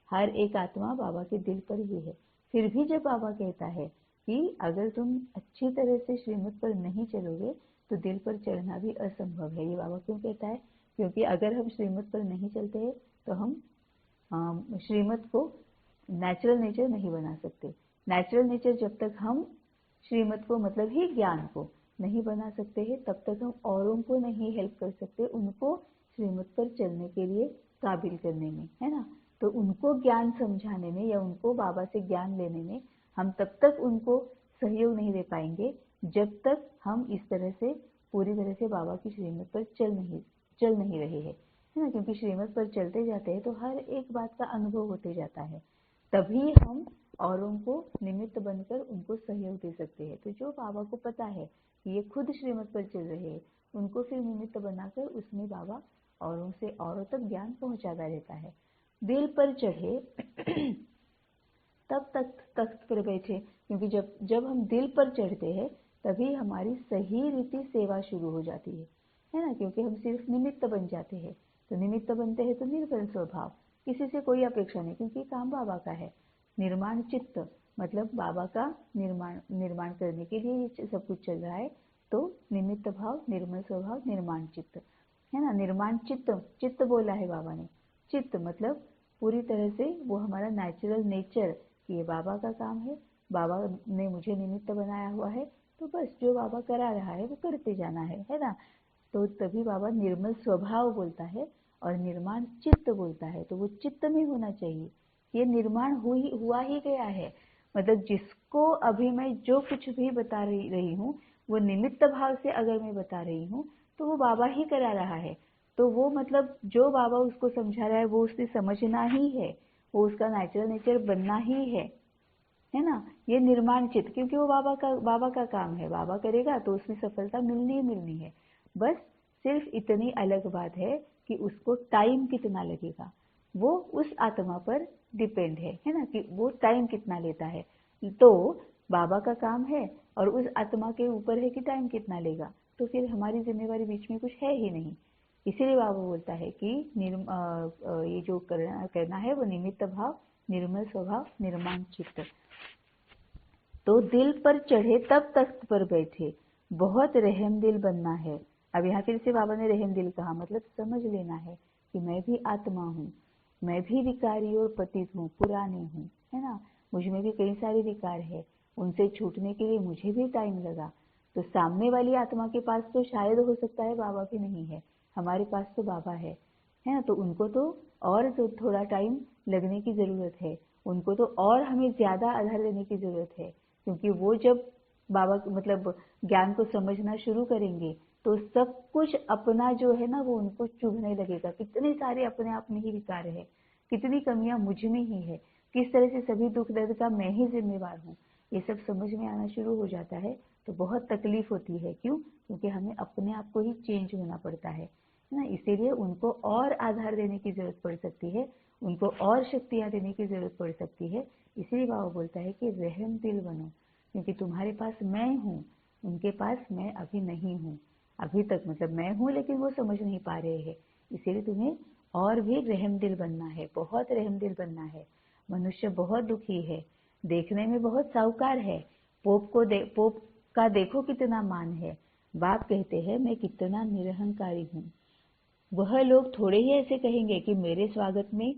हर एक आत्मा बाबा के दिल पर ही है। फिर भी जब बाबा कहता है कि अगर तुम अच्छी तरह से श्रीमत पर नहीं चलोगे तो दिल पर चढ़ना भी असंभव है। ये बाबा क्यों कहता है? क्योंकि अगर हम श्रीमत पर नहीं चलते हैं तो हम श्रीमत को नेचुरल नेचर नहीं बना सकते। नेचुरल नेचर जब तक हम श्रीमत को, मतलब ही ज्ञान को नहीं बना सकते हैं, तब तक हम औरों को नहीं हेल्प कर सकते उनको श्रीमत पर चलने के लिए काबिल करने में, है ना। तो उनको ज्ञान समझाने में या उनको बाबा से ज्ञान लेने में हम तब तक उनको सहयोग नहीं दे पाएंगे जब तक हम इस तरह से पूरी तरह से बाबा की श्रीमत पर चल नहीं रहे हैं, है ना। क्योंकि श्रीमत पर चलते जाते हैं तो हर एक बात का अनुभव होते जाता है, तभी हम औरों को निमित्त बनकर उनको सहयोग दे सकते हैं। तो जो बाबा को पता है कि ये खुद श्रीमत पर चल रहे हैं, उनको फिर निमित्त बनाकर उसमें बाबा औरों से औरों तक ज्ञान पहुंचाता रहता है। दिल पर चढ़े तब तख्त पर बैठे, क्योंकि जब हम दिल पर चढ़ते हैं तभी हमारी सही रीति सेवा शुरू हो जाती है ना, क्योंकि हम सिर्फ निमित्त बन जाते हैं। तो निमित्त बनते हैं तो निर्गुण स्वभाव, किसी से कोई अपेक्षा नहीं, क्योंकि काम बाबा का है। निर्माण चित्त मतलब बाबा का निर्माण करने के लिए ये सब कुछ चल रहा है। तो निमित्त भाव, निर्मल स्वभाव, निर्माण चित्त, है ना। निर्माण चित्त बोला है बाबा ने। चित्त मतलब पूरी तरह से वो हमारा नेचुरल नेचर कि ये बाबा का काम है, बाबा ने मुझे निमित्त बनाया हुआ है, तो बस जो बाबा करा रहा है वो करते जाना है ना। तो तभी बाबा निर्मल स्वभाव बोलता है और निर्माण चित्त बोलता है। तो वो चित्त में होना चाहिए, ये निर्माण हुआ ही गया है। मतलब जिसको अभी मैं जो कुछ भी बता रही हूँ वो निमित्त भाव से अगर मैं बता रही हूँ तो वो बाबा ही करा रहा है। तो वो मतलब जो बाबा उसको समझा रहा है वो उसने समझना ही है, वो उसका नेचुरल नेचर बनना ही है ना। ये निर्माण चित्त, क्योंकि वो बाबा का काम है, बाबा करेगा तो उसमें सफलता मिलनी ही मिलनी है। बस सिर्फ इतनी अलग बात है कि उसको टाइम कितना लगेगा, वो उस आत्मा पर डिपेंड है ना, कि वो टाइम कितना लेता है। तो बाबा का काम है और उस आत्मा के ऊपर है कि टाइम कितना लेगा। तो फिर हमारी जिम्मेवारी बीच में कुछ है ही नहीं। इसीलिए बाबा बोलता है कि ये जो करना है वो निमित्त भाव, निर्मल स्वभाव, निर्माण चित्त। तो दिल पर चढ़े तब तख्त पर बैठे, बहुत रहम दिल बनना है। अब यहाँ फिर से बाबा ने रहम दिल कहा, मतलब समझ लेना है कि मैं भी आत्मा हूँ, मैं भी विकारी और पतित हूँ, पुरानी हूँ, है ना। मुझ में भी कई सारे विकार है, उनसे छूटने के लिए मुझे भी टाइम लगा। तो सामने वाली आत्मा के पास तो शायद हो सकता है बाबा भी नहीं है, हमारे पास तो बाबा है ना। तो उनको तो और तो थोड़ा टाइम लगने की ज़रूरत है, उनको तो और हमें ज़्यादा आधार देने की ज़रूरत है, क्योंकि वो जब बाबा मतलब ज्ञान को समझना शुरू करेंगे तो सब कुछ अपना जो है ना वो उनको चुभने लगेगा। कितने सारे अपने आप में ही विकार है, कितनी कमियां मुझ में ही है, किस तरह से सभी दुख दर्द का मैं ही जिम्मेवार हूँ, ये सब समझ में आना शुरू हो जाता है। तो बहुत तकलीफ होती है, क्यों? क्योंकि हमें अपने आप को ही चेंज होना पड़ता है ना। इसीलिए उनको और आधार देने की जरूरत पड़ सकती है, उनको और शक्तियाँ देने की जरूरत पड़ सकती है। इसीलिए बाबा बोलता है कि रहम दिल बनो, क्योंकि तुम्हारे पास मैं हूँ, उनके पास मैं अभी नहीं हूँ। अभी तक मतलब मैं हूँ लेकिन वो समझ नहीं पा रहे हैं, इसीलिए तुम्हें और भी रहम दिल बनना है, बहुत रहम दिल बनना है। मनुष्य बहुत दुखी है, देखने में बहुत साहूकार है, पोप का देखो कितना मान है। बाप कहते हैं मैं कितना निरहंकारी हूँ। वह लोग थोड़े ही ऐसे कहेंगे कि मेरे स्वागत में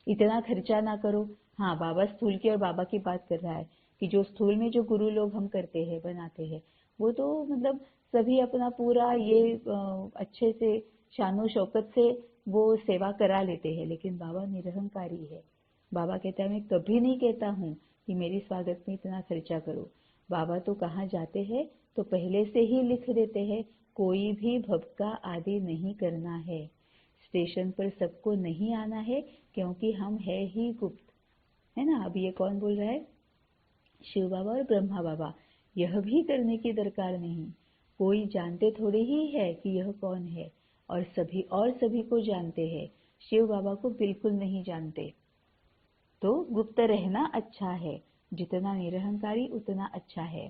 इतना खर्चा ना करो। हाँ, बाबा स्थूल की और बाबा की बात कर रहा है कि जो स्थूल में जो गुरु लोग हम करते हैं, बनाते हैं, वो तो मतलब सभी अपना पूरा ये अच्छे से शानो शौकत से वो सेवा करा लेते हैं, लेकिन बाबा निरहंकारी है। बाबा कहता है मैं कभी नहीं कहता हूँ कि मेरी स्वागत में इतना खर्चा करो। बाबा तो कहाँ जाते हैं तो पहले से ही लिख देते हैं, कोई भी भबका आदि नहीं करना है, स्टेशन पर सबको नहीं आना है, क्योंकि हम है ही गुप्त, है ना। अब ये कौन बोल रहा है? शिव बाबा और ब्रह्मा बाबा। यह भी करने की दरकार नहीं, कोई जानते थोड़े ही है कि यह कौन है, और सभी को जानते हैं, शिव बाबा को बिल्कुल नहीं जानते। तो गुप्त रहना अच्छा है, जितना निरहंकारी उतना अच्छा है।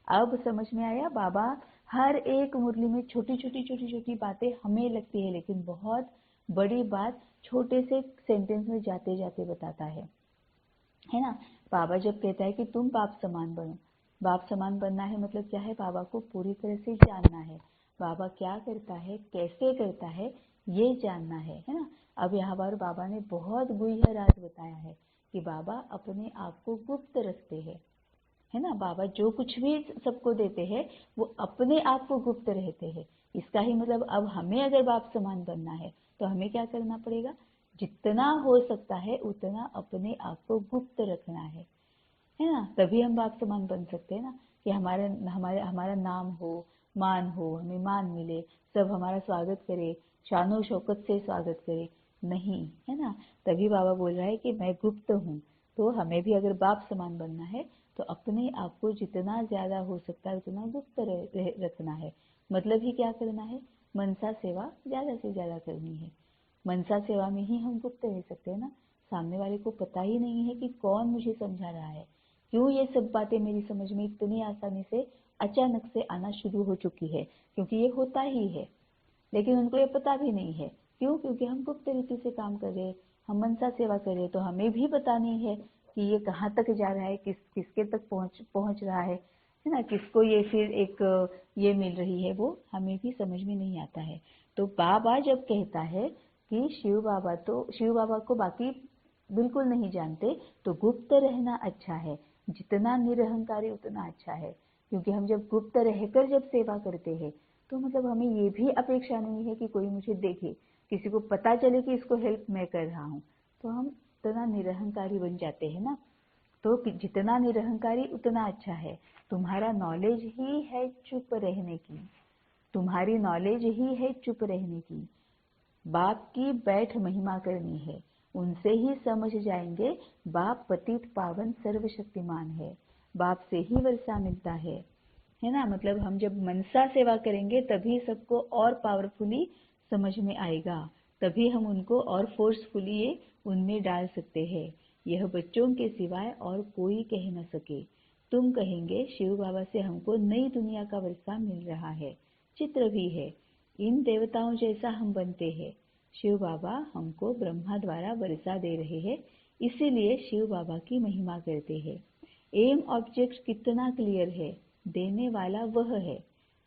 अब समझ में आया? बाबा हर एक मुरली में छोटी छोटी बातें हमें लगती है, लेकिन बहुत बड़ी बात छोटे से सेंटेंस में जाते जाते बताता है ना। बाबा जब कहता है कि तुम बाप समान बनो, बाप समान बनना है मतलब क्या है? बाबा को पूरी तरह से जानना है, बाबा क्या करता है, कैसे करता है, ये जानना है ना। अब यहाँ पर बाबा ने बहुत गुह्य राज बताया है कि बाबा अपने आप को गुप्त रखते हैं, है ना। बाबा जो कुछ भी सबको देते हैं वो अपने आप को गुप्त रहते हैं। इसका ही मतलब अब हमें अगर बाप समान बनना है तो हमें क्या करना पड़ेगा? जितना हो सकता है उतना अपने आप को गुप्त रखना है ना। तभी हम बाप समान बन सकते हैं ना, कि हमारा नाम हो, मान हो, हमें मान मिले, सब हमारा स्वागत करे, शानो शौकत से स्वागत करे, नहीं, है ना। तभी बाबा बोल रहा है कि मैं गुप्त हूँ। तो हमें भी अगर बाप समान बनना है तो अपने आप को जितना ज्यादा हो सकता है उतना गुप्त रखना है। मतलब ही क्या करना है? मनसा सेवा ज्यादा से ज्यादा करनी है। मनसा सेवा में ही हम गुप्त रह सकते हैं ना। सामने वाले को पता ही नहीं है कि कौन मुझे समझा रहा है, क्यों ये सब बातें मेरी समझ में इतनी आसानी से अचानक से आना शुरू हो चुकी है, क्योंकि ये होता ही है, लेकिन उनको ये पता भी नहीं है। क्यों? क्योंकि हम गुप्त रीति से काम कर रहे हैं, हम मनसा सेवा कर रहे हैं, तो हमें भी पता नहीं है कि ये कहाँ तक जा रहा है, किसके तक पहुंच रहा है ना, किसको ये फिर एक ये मिल रही है, वो हमें भी समझ में नहीं आता है। तो बाबा जब कहता है कि शिव बाबा को बाकी बिल्कुल नहीं जानते, तो गुप्त रहना अच्छा है, जितना निरहंकारी उतना अच्छा है। क्योंकि हम जब गुप्त रहकर जब सेवा करते हैं, तो मतलब हमें ये भी अपेक्षा नहीं है कि कोई मुझे देखे, किसी को पता चले कि इसको हेल्प मैं कर रहा हूँ, तो हम उतना निरहंकारी बन जाते हैं ना। तो जितना निरहंकारी उतना अच्छा है। तुम्हारा नॉलेज ही है चुप रहने की, तुम्हारी नॉलेज ही है चुप रहने की। बाप की बैठ महिमा करनी है, उनसे ही समझ जाएंगे बाप पतित पावन सर्वशक्तिमान है, बाप से ही वर्षा मिलता है ना। मतलब हम जब मनसा सेवा करेंगे तभी सबको और पावरफुली समझ में आएगा, तभी हम उनको और फोर्सफुली ये उनमें डाल सकते हैं। यह बच्चों के सिवाय और कोई कह न सके। तुम कहेंगे शिव बाबा से हमको नई दुनिया का वर्षा मिल रहा है, चित्र भी है, इन देवताओं जैसा हम बनते हैं। शिव बाबा हमको ब्रह्मा द्वारा वर्षा दे रहे हैं, इसीलिए शिव बाबा की महिमा करते हैं। एम ऑब्जेक्ट कितना क्लियर है, देने वाला वह है,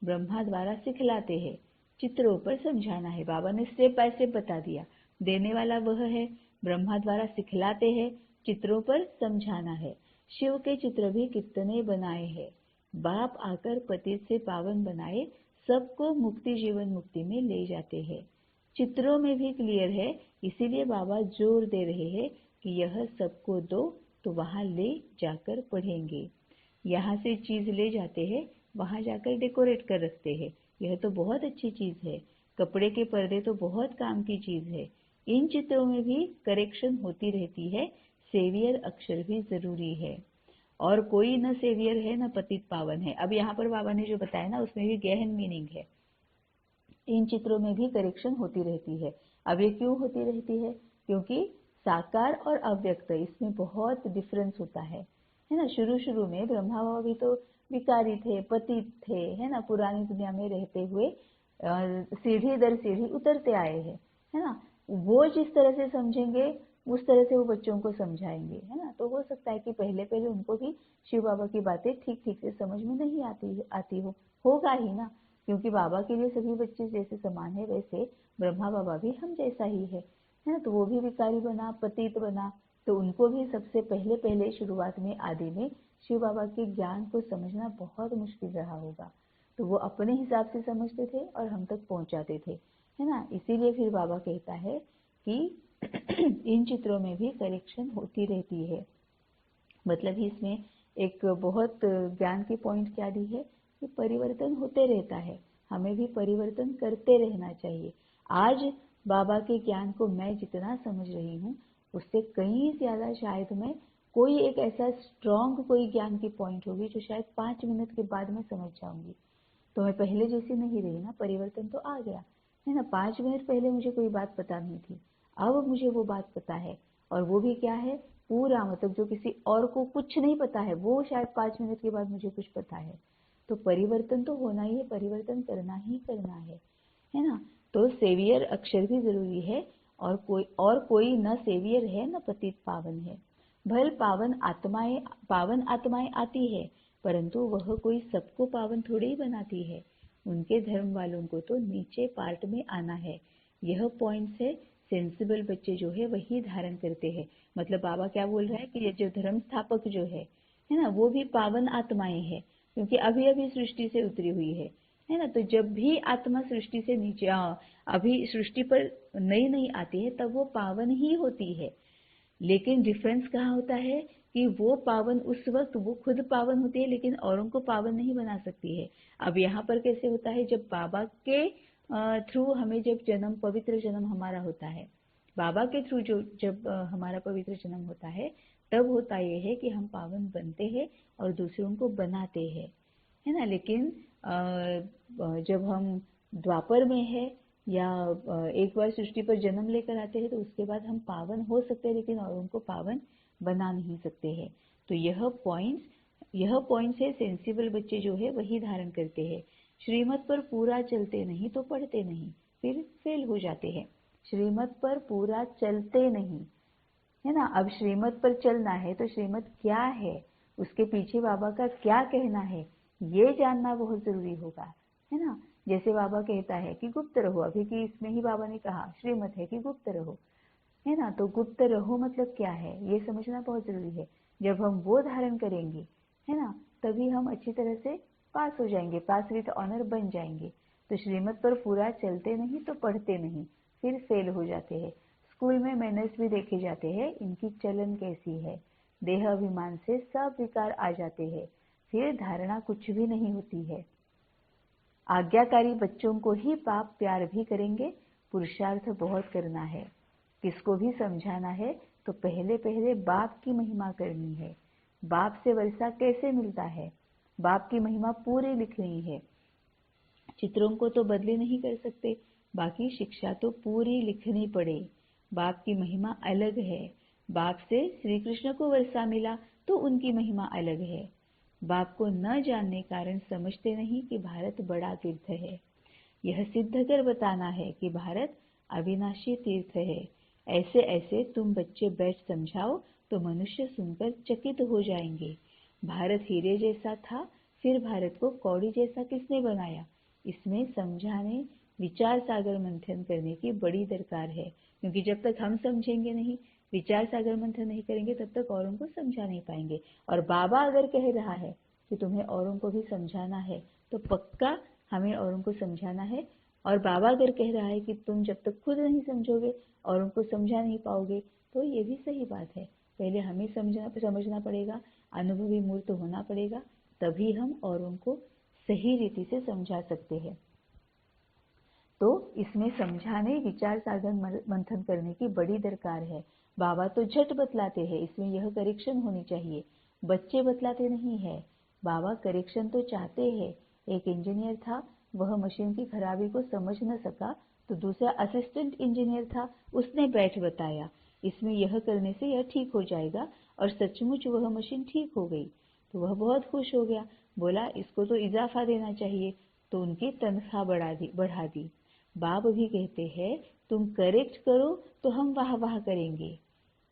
ब्रह्मा द्वारा सिखलाते हैं, चित्रों पर समझाना है। बाबा ने स्टेप बाय स्टेप बता दिया, देने वाला वह है, ब्रह्मा द्वारा सिखलाते हैं, चित्रों पर समझाना है। शिव के चित्र भी कितने बनाए हैं, बाप आकर पतित से पावन बनाए, सबको मुक्ति जीवन मुक्ति में ले जाते हैं। चित्रों में भी क्लियर है, इसीलिए बाबा जोर दे रहे हैं कि यह सबको दो, तो वहां ले जाकर पढ़ेंगे। यहाँ से चीज ले जाते हैं, वहां जाकर डेकोरेट कर रखते हैं, यह तो बहुत अच्छी चीज है। कपड़े के पर्दे तो बहुत काम की चीज है। इन चित्रों में भी करेक्शन होती रहती है, सेवियर अक्षर भी जरूरी है। और कोई न सेवियर है न पतित पावन है। अब यहाँ पर बाबा ने जो बताया ना, उसमें भी गहन मीनिंग है। इन चित्रों में भी करेक्शन होती रहती है। अब ये क्यों होती रहती है? क्योंकि साकार और अव्यक्त, इसमें बहुत डिफरेंस होता है ना। शुरू शुरू में ब्रह्मा बाबा भी तो विकारी थे, पतित थे, है ना, पुरानी दुनिया में रहते हुए सीढ़ी दर सीढ़ी उतरते आए हैं, है ना। वो जिस तरह से समझेंगे उस तरह से वो बच्चों को समझाएंगे, है ना। तो हो सकता है कि पहले पहले उनको भी शिव बाबा की बातें ठीक ठीक से समझ में नहीं आती होगा ही ना, क्योंकि बाबा के लिए सभी बच्चे जैसे समान है, वैसे ब्रह्मा बाबा भी हम जैसा ही है ना। तो वो भी विकारी बना, पतित बना, तो उनको भी सबसे पहले पहले शुरुआत में आदि में शिव बाबा के ज्ञान को समझना बहुत मुश्किल रहा होगा। तो वो अपने हिसाब से समझते थे और हम तक पहुंचाते थे, है ना। इसीलिए फिर बाबा कहता है कि इन चित्रों में भी करेक्शन होती रहती है। मतलब इसमें एक बहुत ज्ञान की पॉइंट क्या दी है कि परिवर्तन होते रहता है, हमें भी परिवर्तन करते रहना चाहिए। आज बाबा के ज्ञान को मैं जितना समझ रही हूँ, उससे कहीं ज्यादा शायद मैं कोई एक ऐसा स्ट्रॉन्ग कोई ज्ञान की पॉइंट होगी जो शायद 5 मिनट के बाद मैं समझ जाऊंगी। तो मैं पहले जैसी नहीं रही ना, परिवर्तन तो आ गया है ना। 5 मिनट पहले मुझे कोई बात पता नहीं थी, अब मुझे वो बात पता है। और वो भी क्या है, पूरा, मतलब जो किसी और को कुछ नहीं पता है, वो शायद 5 मिनट के बाद मुझे कुछ पता है। तो परिवर्तन तो होना ही है, परिवर्तन करना ही करना है ना। तो सेवियर अक्षर भी जरूरी है, और कोई न सेवियर है न पतित पावन है। भल पावन आत्माएं आती है, परंतु वह कोई सबको पावन थोड़ी ही बनाती है। उनके धर्म वालों को तो नीचे पार्ट में आना है। यह पॉइंट से सेंसिबल बच्चे जो है वही धारण करते हैं। मतलब बाबा क्या बोल रहा है कि ये जो धर्म स्थापक जो है ना, वो भी पावन आत्माएं हैं, क्योंकि अभी अभी सृष्टि से उतरी हुई है ना। तो जब भी आत्मा सृष्टि से नीचे अभी सृष्टि पर नई नई आती है, तब वो पावन ही होती है। लेकिन डिफरेंस कहाँ होता है कि वो पावन उस वक्त वो खुद पावन होती है, लेकिन औरों को पावन नहीं बना सकती है। अब यहाँ पर कैसे होता है, जब बाबा के थ्रू हमें जब जन्म, पवित्र जन्म हमारा होता है, बाबा के थ्रू जब हमारा पवित्र जन्म होता है, तब होता ये है कि हम पावन बनते हैं और दूसरों को बनाते हैं, है ना। लेकिन जब हम द्वापर में है या एक बार सृष्टि पर जन्म लेकर आते हैं तो उसके बाद हम पावन हो सकते हैं, लेकिन और उनको पावन बना नहीं सकते हैं। तो यह पॉइंट्स है सेंसिबल बच्चे जो है वही धारण करते हैं। श्रीमत पर पूरा चलते नहीं तो पढ़ते नहीं, फिर फेल हो जाते हैं। श्रीमत पर पूरा चलते नहीं, है ना। अब श्रीमत पर चलना है तो श्रीमत क्या है, उसके पीछे बाबा का क्या कहना है, ये जानना बहुत जरूरी होगा, है ना। जैसे बाबा कहता है कि गुप्त रहो, अभी की इसमें ही बाबा ने कहा श्रीमत है कि गुप्त रहो, है ना। तो गुप्त रहो मतलब क्या है, ये समझना बहुत जरूरी है। जब हम वो धारण करेंगे, है ना, तभी हम अच्छी तरह से पास हो जाएंगे, पास विथ ऑनर बन जाएंगे। तो श्रीमत पर पूरा चलते नहीं तो पढ़ते नहीं, फिर फेल हो जाते हैं। स्कूल में मैनर्स भी देखे जाते हैं, इनकी चलन कैसी है। देह अभिमान से सब विकार आ जाते हैं, फिर धारणा कुछ भी नहीं होती है। आज्ञाकारी बच्चों को ही बाप प्यार भी करेंगे, पुरुषार्थ बहुत करना है। किसको भी समझाना है तो पहले पहले बाप की महिमा करनी है। बाप से वर्षा कैसे मिलता है, बाप की महिमा पूरी लिखनी है। चित्रों को तो बदली नहीं कर सकते, बाकी शिक्षा तो पूरी लिखनी पड़े। बाप की महिमा अलग है। बाप से श्री कृष्ण को वर्षा मिला तो उनकी महिमा अलग है। बाप को न जानने कारण समझते नहीं कि भारत बड़ा तीर्थ है। यह सिद्ध कर बताना है कि भारत अविनाशी तीर्थ है। ऐसे ऐसे तुम बच्चे बैठ समझाओ तो मनुष्य सुनकर चकित हो जाएंगे। भारत हीरे जैसा था, फिर भारत को कौड़ी जैसा किसने बनाया। इसमें समझाने, विचार सागर मंथन करने की बड़ी दरकार है, क्योंकि जब तक हम समझेंगे नहीं, विचार सागर मंथन नहीं करेंगे, तब तक औरों को समझा नहीं पाएंगे। और बाबा अगर कह रहा है कि तुम्हें औरों को भी समझाना है तो पक्का हमें औरों को समझाना है। और बाबा अगर कह रहा है कि तुम जब तक खुद नहीं समझोगे औरों को समझा नहीं पाओगे, तो ये भी सही बात है। पहले हमें समझना पड़ेगा, अनुभवी मूर्त होना पड़ेगा, तभी हम औरों को सही रीति से समझा सकते हैं। तो इसमें समझाने, विचार सागर मंथन करने की बड़ी दरकार है। बाबा तो झट बतलाते हैं, इसमें यह करेक्शन होनी चाहिए। बच्चे बतलाते नहीं है, बाबा करेक्शन तो चाहते हैं। एक इंजीनियर था, वह मशीन की खराबी को समझ न सका, तो दूसरा असिस्टेंट इंजीनियर था, उसने बैठ बताया इसमें यह करने से यह ठीक हो जाएगा, और सचमुच वह मशीन ठीक हो गई। तो वह बहुत खुश हो गया, बोला इसको तो इजाफा देना चाहिए, तो उनकी तनख्वाह बढ़ा दी। बाप भी कहते हैं तुम करेक्ट करो तो हम वाह वाह करेंगे।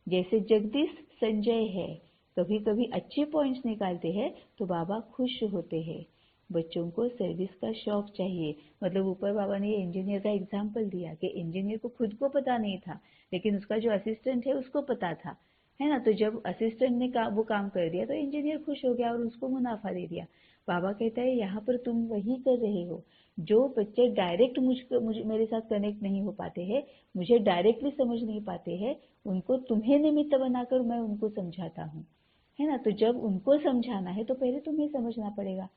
जैसे जगदीश संजय है, कभी कभी अच्छे पॉइंट्स निकालते हैं तो बाबा खुश होते हैं। बच्चों को सर्विस का शौक चाहिए। मतलब ऊपर बाबा ने ये इंजीनियर का एग्जाम्पल दिया कि इंजीनियर को खुद को पता नहीं था, लेकिन उसका जो असिस्टेंट है उसको पता था, है ना। तो जब असिस्टेंट ने वो काम कर दिया तो इंजीनियर खुश हो गया और उसको मुनाफा दे दिया। बाबा कहता है यहाँ पर तुम वही कर रहे हो। जो बच्चे डायरेक्ट मुझे मेरे साथ कनेक्ट नहीं हो पाते हैं, मुझे डायरेक्टली समझ नहीं पाते हैं, उनको तुम्हें निमित्त बनाकर मैं उनको समझाता हूँ, है ना। तो जब उनको समझाना है तो पहले तुम्हें समझना पड़ेगा,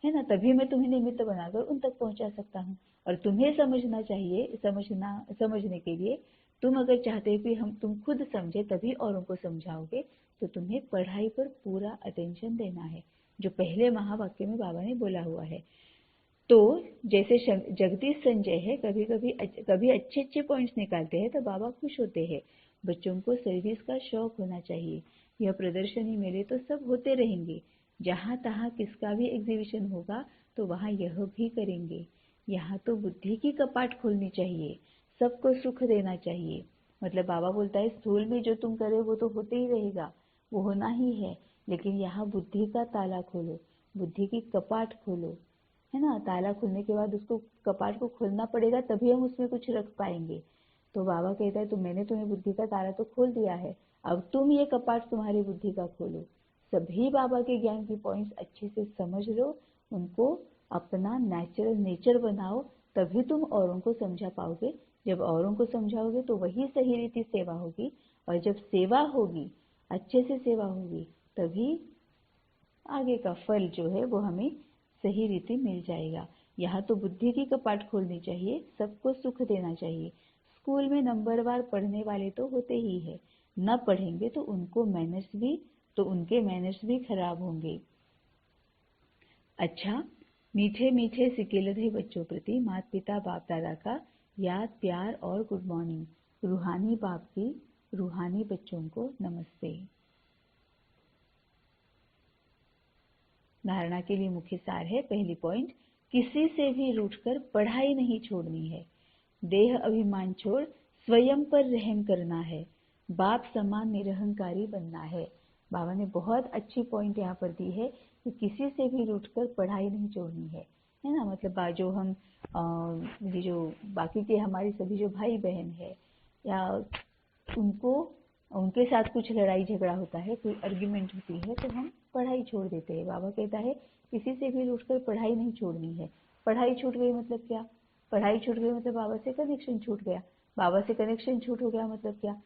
है ना, तभी मैं तुम्हें निमित्त बनाकर उन तक पहुंचा सकता हूँ। और तुम्हें समझना चाहिए, समझने के लिए तुम अगर चाहते हो कि तुम खुद समझे तभी औरों को समझाओगे, तो तुम्हें पढ़ाई पर पूरा अटेंशन देना है, जो पहले महावाक्य में बाबा ने बोला हुआ है। तो जैसे जगदीश संजय है, कभी अच्छे अच्छे पॉइंट्स निकालते हैं तो बाबा खुश होते हैं। बच्चों को सर्विस का शौक होना चाहिए। यह प्रदर्शनी मेले तो सब होते रहेंगे, जहाँ तहाँ किसका भी एग्जीबिशन होगा तो वहाँ यह भी करेंगे। यहाँ तो बुद्धि की कपाट खोलनी चाहिए, सबको सुख देना चाहिए। मतलब बाबा बोलता है स्थूल में जो तुम करे वो तो होते ही रहेगा, वो होना ही है, लेकिन यहाँ बुद्धि का ताला खोलो, बुद्धि की कपाट खोलो, है ना। ताला खुलने के बाद उसको, कपाट को खोलना पड़ेगा, तभी हम उसमें कुछ रख पाएंगे। तो बाबा कहता है तो मैंने तुम्हें बुद्धि का ताला तो खोल दिया है, अब तुम ये कपाट तुम्हारी बुद्धि का खोलो। सभी बाबा के ज्ञान की पॉइंट्स अच्छे से समझ लो, उनको अपना नेचुरल नेचर बनाओ, तभी तुम औरों को समझा पाओगे। जब औरों को समझाओगे तो वही सही रीति सेवा होगी, और जब सेवा होगी, अच्छे से सेवा होगी, तभी आगे का फल जो है वो हमें सही रीति मिल जाएगा। यहाँ तो बुद्धि की कपाट खोलनी चाहिए, सबको सुख देना चाहिए। स्कूल में नंबरवार पढ़ने वाले तो होते ही है, न पढ़ेंगे तो उनके मैनर्स भी खराब होंगे। अच्छा, मीठे मीठे सिकेलधे बच्चों प्रति माता पिता बाप दादा का याद, प्यार और गुड मॉर्निंग। रूहानी बाप की रूहानी बच्चों को नमस्ते। धारणा के लिए मुख्य सार है, पहली पॉइंट, किसी से भी रूठकर पढ़ाई नहीं छोड़नी है। देह अभिमान छोड़ स्वयं पर रहम करना है। बाप समान निरहंकारी बनना है। बाबा ने बहुत अच्छी पॉइंट यहाँ पर दी है कि किसी से भी रूठकर पढ़ाई नहीं छोड़नी है ना। मतलब जो हम ये जो बाकी के हमारे सभी जो भाई बहन है या उनको उनके साथ कुछ लड़ाई झगड़ा होता है, कोई आर्ग्यूमेंट होती है, तो हम पढ़ाई छोड़ देते हैं। बाबा कहता है किसी से भी रूठकर पढ़ाई नहीं छोड़नी है। पढ़ाई छूट गई मतलब क्या? पढ़ाई छूट गई मतलब बाबा से कनेक्शन छूट गया। बाबा से कनेक्शन छूट हो गया मतलब क्या?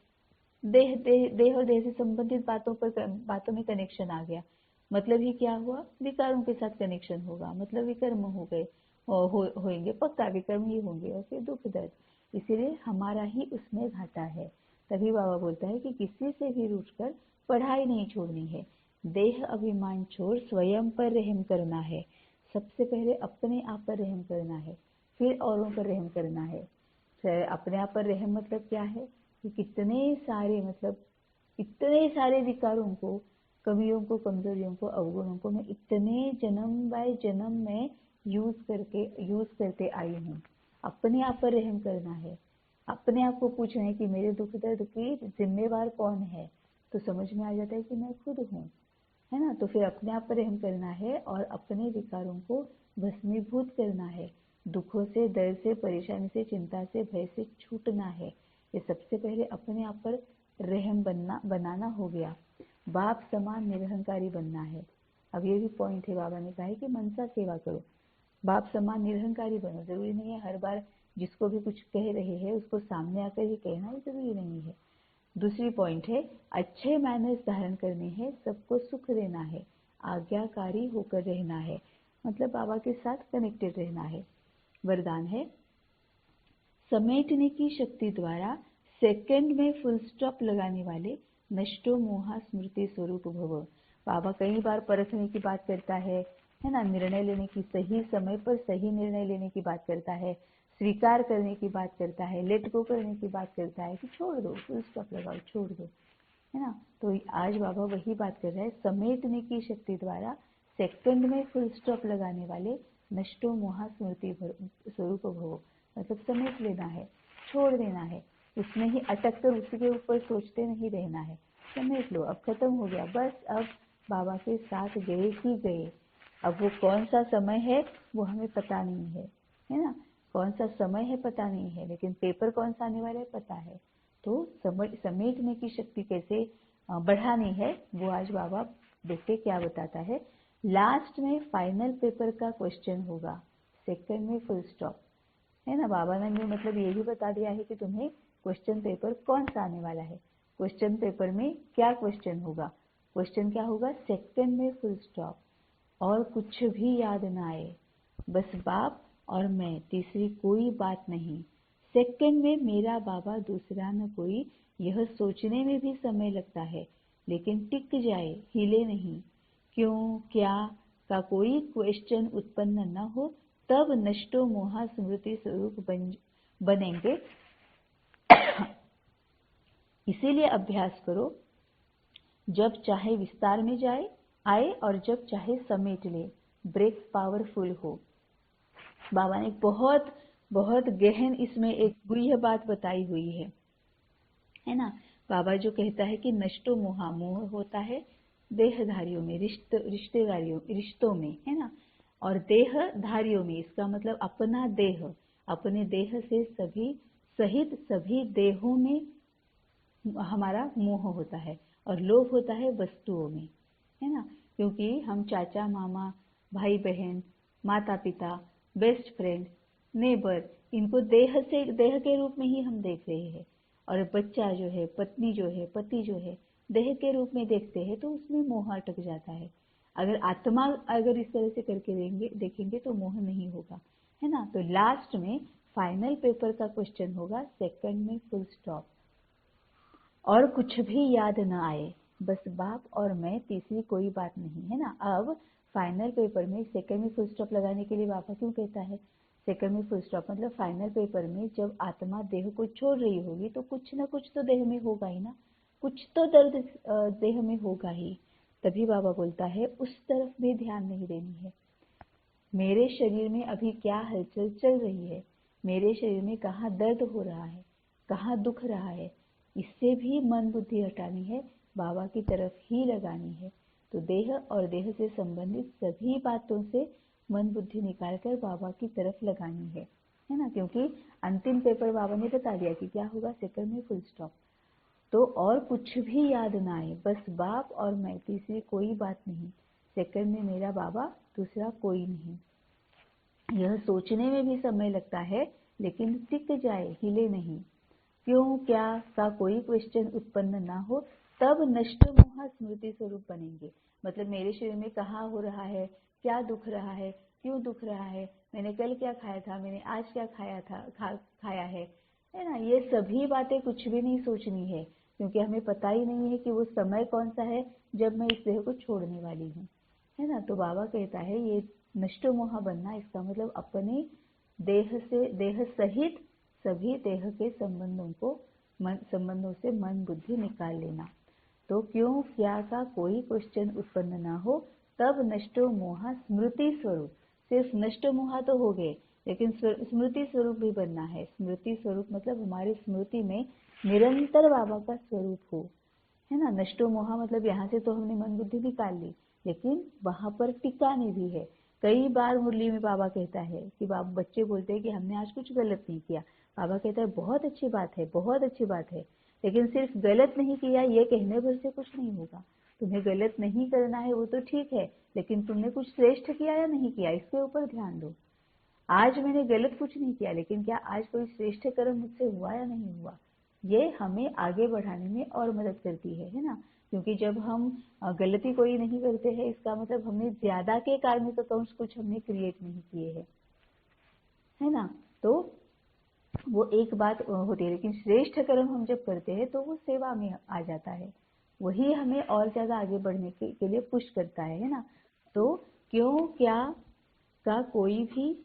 देह और देह से संबंधित बातों में कनेक्शन आ गया। मतलब ही क्या हुआ? विकारों के साथ कनेक्शन होगा, मतलब विकर्म हो गए, होंगे, पक्का विकर्म ही होंगे, और फिर दुख दर्द। इसीलिए हमारा ही उसमें घाटा है। तभी बाबा बोलता है कि किसी से भी रूठकर पढ़ाई नहीं छोड़नी है। देह अभिमान छोड़ स्वयं पर रहम करना है। सबसे पहले अपने आप पर रहम करना है, फिर औरों पर रहम करना है। अपने आप पर रहम मतलब क्या है कि कितने सारे विकारों को, कमियों को, कमजोरियों को, अवगुणों को मैं इतने जन्म बाय जन्म में यूज करते आई हूँ। अपने आप पर रहम करना है। अपने आप को पूछना है कि मेरे दुख दर्द की जिम्मेवार कौन है, तो समझ में आ जाता है कि मैं खुद हूँ, है ना। तो फिर अपने आप पर रहम करना है और अपने विकारों को भस्मीभूत करना है। दुखों से, दर्द से, परेशानी से, चिंता से, भय से छूटना है। ये सबसे पहले अपने आप पर रहम बनाना हो गया। बाप समान निरहंकारी बनना है। अब ये भी पॉइंट है, बाबा ने कहा है कि मनसा सेवा करो, बाप समान निरहंकारी बनो। जरूरी नहीं है हर बार जिसको भी कुछ कह रहे हैं उसको सामने आकर ही कहना, ये जरूरी नहीं है। दूसरी पॉइंट है, अच्छे मैनर्स धारण करने हैं, सबको सुख देना है, आज्ञाकारी होकर रहना है, मतलब बाबा के साथ कनेक्टेड रहना है। वरदान है, समेटने की शक्ति द्वारा सेकंड में फुल स्टॉप लगाने वाले नष्टो मोहा स्मृति स्वरूप भव। बाबा कई बार परखने की बात करता है ना, निर्णय लेने की, सही समय पर सही निर्णय लेने की बात करता है, स्वीकार करने की बात करता है, लेट गो करने की बात करता है कि छोड़ दो, फुल स्टॉप लगाओ, छोड़ दो, है ना। तो आज बाबा वही बात कर रहे हैं, समेटने की शक्ति द्वारा सेकंड में फुल स्टॉप लगाने वाले नष्टो मोहा स्मृति स्वरूप भव, मतलब समेट लेना है, छोड़ देना है, उसमें ही अटक कर उसके ऊपर सोचते नहीं रहना है। समेट लो, अब खत्म हो गया, बस अब बाबा के साथ गए ही गए। अब वो कौन सा समय है वो हमें पता नहीं है ना, कौन सा समय है पता नहीं है, लेकिन पेपर कौन सा आने वाला है पता है। तो समेटने की शक्ति कैसे बढ़ानी है वो आज बाबा देखते क्या बताता है। लास्ट में फाइनल पेपर का क्वेश्चन होगा, सेकंड में फुल स्टॉप, है ना। बाबा ने मतलब ये भी बता दिया है कि तुम्हें क्वेश्चन पेपर कौन सा आने वाला है, क्वेश्चन पेपर में क्या क्वेश्चन होगा। क्वेश्चन क्या होगा? सेकंड में फुल स्टॉप, और कुछ भी याद न आए, बस बाप और मैं, तीसरी कोई बात नहीं। सेकंड में मेरा बाबा दूसरा न कोई, यह सोचने में भी समय लगता है, लेकिन टिक जाए, हिले नहीं। क्यों, क्या का कोई क्वेश्चन उत्पन्न न हो, तब नष्टो मोहा स्मृति स्वरूप बनेंगे। इसीलिए अभ्यास करो, जब चाहे विस्तार में आए और जब चाहे समेट ले, ब्रेक पावरफुल हो। बाबा ने बहुत बहुत गहन इसमें एक गुह्य बात बताई हुई है ना। बाबा जो कहता है कि नष्टो मोहा, मोह होता है देहधारियों में, रिश्तों में, है ना, और देहधारियों में, इसका मतलब अपना देह, अपने देह से सहित सभी देहों में हमारा मोह होता है, और लोभ होता है वस्तुओं में, है ना। क्योंकि हम चाचा मामा, भाई बहन, माता पिता, बेस्ट फ्रेंड, नेबर, इनको देह के रूप में ही हम देख रहे हैं, और बच्चा जो है, पत्नी जो है, पति जो है, देह के रूप में देखते हैं, तो उसमें मोह अटक जाता है। अगर आत्मा अगर इस तरह से करके देखेंगे तो मोह नहीं होगा, है ना। तो लास्ट में फाइनल पेपर का क्वेश्चन होगा, सेकंड में फुल स्टॉप, और कुछ भी याद न आए, बस बाप और मैं, तीसरी कोई बात नहीं, है ना। अब फाइनल पेपर में सेकंड में फुल स्टॉप लगाने के लिए बाबा क्यों कहता है? सेकंड में फुल स्टॉप मतलब फाइनल पेपर में जब आत्मा देह को छोड़ रही होगी तो कुछ ना कुछ तो देह में होगा ही ना, कुछ तो दर्द देह में होगा ही। तभी बाबा बोलता है उस तरफ भी ध्यान नहीं देनी है। मेरे शरीर में अभी क्या हलचल चल रही है, मेरे शरीर में कहाँ दर्द हो रहा है, कहाँ दुख रहा है, इससे भी मन बुद्धि हटानी है, बाबा की तरफ ही लगानी है। तो देह और देह से संबंधित सभी बातों से मन बुद्धि निकालकर बाबा की तरफ लगानी है ना। क्योंकि अंतिम पेपर बाबा ने बता दिया कि क्या होगा, सेकंड में फुल स्टॉप। तो और कुछ भी याद ना आए, बस बाप और मैं, तीसरी कोई बात नहीं। सेकंड में मेरा बाबा, दूसरा कोई नहीं। यह सोचने में भी समय लगता है, लेकिन टिक जाए, हिले नहीं। क्यों क्या का कोई क्वेश्चन उत्पन्न ना हो, तब नष्ट मोह स्मृति स्वरूप बनेंगे। मतलब मेरे शरीर में कहाँ हो रहा है, क्या दुख रहा है, क्यों दुख रहा है, मैंने कल क्या खाया था, मैंने आज क्या खाया था, खाया है ना। ये सभी बातें कुछ भी नहीं सोचनी है, क्योंकि हमें पता ही नहीं है कि वो समय कौन सा है जब मैं इस देह को छोड़ने वाली हूँ, है ना। तो बाबा कहता है ये नष्ट मोह बनना, इसका मतलब अपने देह सहित सभी देह के संबंधों से मन बुद्धि निकाल लेना। तो क्यों क्या का कोई क्वेश्चन उत्पन्न ना हो, तब नष्टो मोह स्मृति स्वरूप। सिर्फ नष्ट मोह तो हो गए, लेकिन स्मृति स्वरूप भी बनना है। स्मृति स्वरूप मतलब हमारी स्मृति में निरंतर बाबा का स्वरूप हो, है ना। नष्टो मोह मतलब यहाँ से तो हमने मन बुद्धि निकाल ली, लेकिन वहां पर टिकानी भी है। कई बार मुरली में बाबा कहता है कि बाबा, बच्चे बोलते हैं कि हमने आज कुछ गलत नहीं किया, बाबा कहता है बहुत अच्छी बात है, बहुत अच्छी बात है, लेकिन सिर्फ गलत नहीं किया ये कहने भर से कुछ नहीं होगा। तुम्हें गलत नहीं करना है वो तो ठीक है, लेकिन तुमने कुछ श्रेष्ठ किया या नहीं किया, इसके ऊपर ध्यान दो। आज मैंने गलत कुछ नहीं किया, लेकिन क्या आज कोई श्रेष्ठ कर्म मुझसे हुआ या नहीं हुआ, ये हमें आगे बढ़ाने में और मदद करती है ना। क्योंकि जब हम गलती कोई नहीं करते हैं, इसका मतलब हमने ज्यादा के कार्मिक अकाउंट्स कुछ हमने क्रिएट नहीं किए हैं, है ना। तो वो एक बात होती है, लेकिन श्रेष्ठ कर्म हम जब करते हैं तो वो सेवा में आ जाता है, वही हमें और ज्यादा आगे बढ़ने के लिए पुश करता है ना। तो क्यों क्या का कोई भी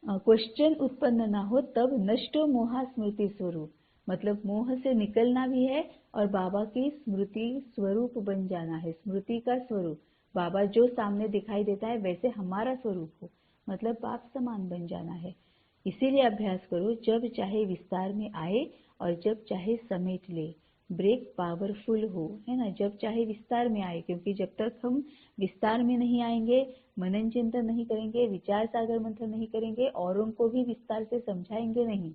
क्वेश्चन उत्पन्न ना हो, तब नष्ट मोह स्मृति स्वरूप। मतलब मोह से निकलना भी है और बाबा की स्मृति स्वरूप बन जाना है। स्मृति का स्वरूप, बाबा जो सामने दिखाई देता है वैसे हमारा स्वरूप हो, मतलब बाप समान बन जाना है। इसीलिए अभ्यास करो, जब चाहे विस्तार में आए और जब चाहे समेट ले। ब्रेक पावरफुल हो, है ना। जब चाहे विस्तार में आए, क्योंकि जब तक हम विस्तार में नहीं आएंगे, मनन चिंतन नहीं करेंगे, विचार सागर मंथन नहीं करेंगे और उनको भी विस्तार से समझाएंगे नहीं,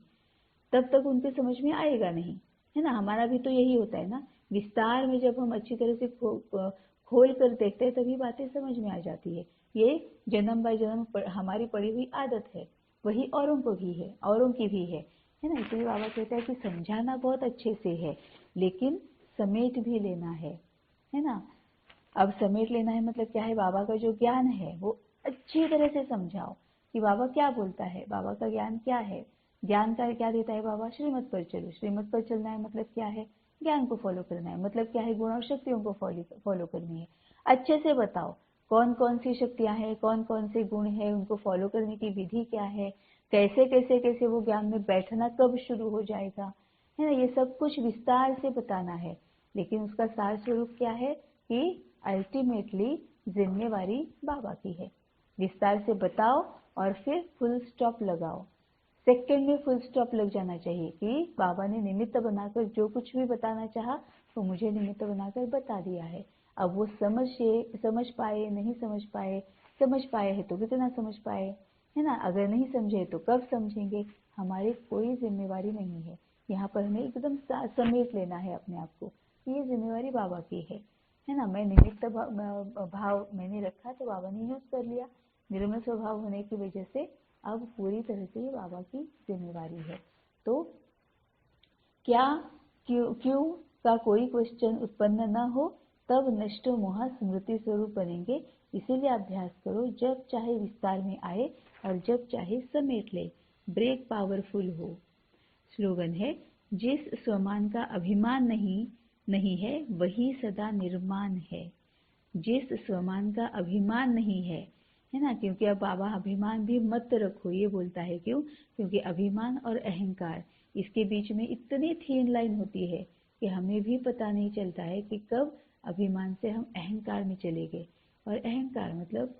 तब तक उनके समझ में आएगा नहीं, है ना। हमारा भी तो यही होता है ना, विस्तार में जब हम अच्छी तरह से खोल कर देखते हैं तभी बातें समझ में आ जाती है। ये जन्म बाय जन्म हमारी पड़ी हुई आदत है, वही औरों को भी है, औरों की भी है ना। इसलिए बाबा कहता है कि समझाना बहुत अच्छे से है, लेकिन समेट भी लेना है ना। अब समेट लेना है मतलब क्या है, बाबा का जो ज्ञान है वो अच्छी तरह से समझाओ कि बाबा क्या बोलता है, बाबा का ज्ञान क्या है। ज्ञान का क्या देता है बाबा, श्रीमत पर चलो। श्रीमत पर चलना है मतलब क्या है, ज्ञान को फॉलो करना है, मतलब क्या है, गुण और शक्तियों को फॉलो करनी है। अच्छे से बताओ कौन कौन सी शक्तियां हैं, कौन कौन से गुण है, उनको फॉलो करने की विधि क्या है, कैसे कैसे कैसे वो ज्ञान में बैठना कब शुरू हो जाएगा, है ना। ये सब कुछ विस्तार से बताना है, लेकिन उसका सार स्वरूप क्या है कि अल्टीमेटली जिम्मेवारी बाबा की है। विस्तार से बताओ और फिर फुल स्टॉप लगाओ। सेकंड में फुल स्टॉप लग जाना चाहिए कि बाबा ने निमित्त बनाकर जो कुछ भी बताना चाहा वो मुझे निमित्त बनाकर बता दिया है। अब वो समझ पाए नहीं समझ पाए है तो कितना समझ पाए, है ना। अगर नहीं समझे तो कब समझेंगे, हमारी कोई जिम्मेवारी नहीं है। यहाँ पर हमें एकदम समेट लेना है अपने आप को, ये जिम्मेवारी बाबा की है ना। मैं निमित्त भाव मैंने रखा तो बाबा ने यूज कर लिया, निर्मल स्वभाव होने की वजह से अब पूरी तरह से ये बाबा की जिम्मेवारी है। तो क्या क्यों का कोई क्वेश्चन उत्पन्न न हो, तब नष्ट मोह स्मृति स्वरूप बनेंगे। इसीलिए अभ्यास करो, जब चाहे विस्तार में आए और जब चाहे समेट ले। ब्रेक पावरफुल हो। स्लोगन है, जिस स्वमान का अभिमान नहीं है वही सदा निर्माण है। जिस स्वमान का अभिमान नहीं है, है ना। क्योंकि अब बाबा अभिमान भी मत रखो ये बोलता है। क्यों? क्योंकि अभिमान और अहंकार, इसके बीच में इतनी थीन लाइन होती है कि हमें भी पता नहीं चलता है कि कब अभिमान से हम अहंकार में चले गए। और अहंकार मतलब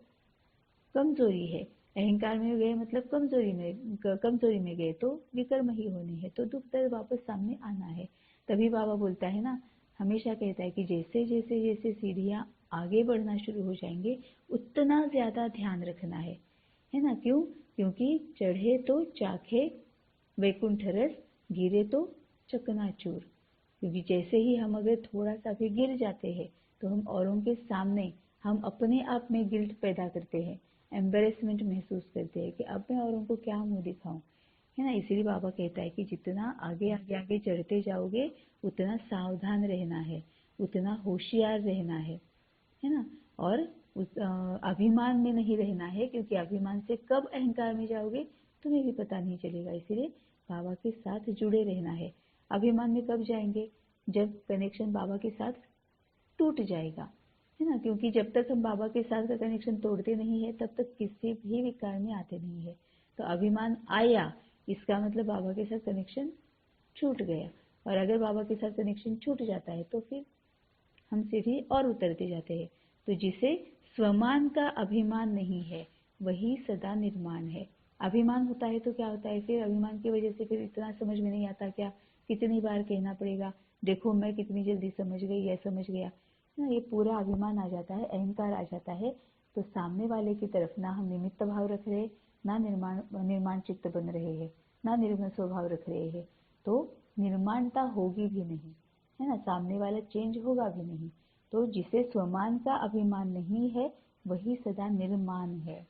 कमजोरी है। अहंकार में गए मतलब कमजोरी में गए तो विकर्म ही होनी है, तो दुख दर्द वापस सामने आना है। तभी बाबा बोलता है ना, हमेशा कहता है कि जैसे जैसे जैसे सीढ़ियाँ आगे बढ़ना शुरू हो जाएंगे उतना ज्यादा ध्यान रखना है ना। क्यों? क्योंकि चढ़े तो चाखे वैकुंठ रस, गिरे तो चकनाचूर। क्योंकि जैसे ही हम अगर थोड़ा सा भी गिर जाते हैं तो हम औरों के सामने हम अपने आप में गिल्ट पैदा करते हैं, एम्बेरसमेंट महसूस करते हैं कि अब मैं औरों को क्या मुंह दिखाऊं, है ना। इसीलिए बाबा कहता है कि जितना आगे आगे आगे चढ़ते जाओगे उतना सावधान रहना है, उतना होशियार रहना है ना। और अभिमान में नहीं रहना है, क्योंकि अभिमान से कब अहंकार में जाओगे तुम्हें भी पता नहीं चलेगा। इसीलिए बाबा के साथ जुड़े रहना है। अभिमान में कब जाएंगे? जब कनेक्शन बाबा के साथ टूट जाएगा, है ना। क्योंकि जब तक हम बाबा के साथ का कनेक्शन तोड़ते नहीं है तब तक किसी भी विकार में आते नहीं है। तो अभिमान आया इसका मतलब बाबा के साथ कनेक्शन छूट गया। और अगर बाबा के साथ कनेक्शन छूट जाता है तो फिर हम सीढ़ी और उतरते जाते हैं। तो जिसे स्वमान का अभिमान नहीं है वही सदा निर्माण है। अभिमान होता है तो क्या होता है फिर? अभिमान की वजह से फिर इतना समझ में नहीं आता क्या? कितनी बार कहना पड़ेगा, देखो मैं कितनी जल्दी समझ गई या समझ गया, ना। ये पूरा अभिमान आ जाता है, अहंकार आ जाता है, तो सामने वाले की तरफ ना हम निमित्त भाव रख रहे, ना निर्माण चित्त बन रहे हैं, ना निर्मल स्वभाव रख रहे हैं, तो निर्माणता होगी भी नहीं, है ना। सामने वाला चेंज होगा भी नहीं। तो जिसे स्वमान का अभिमान नहीं है वही सदा निर्माण है।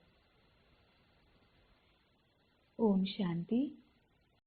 ओम शांति।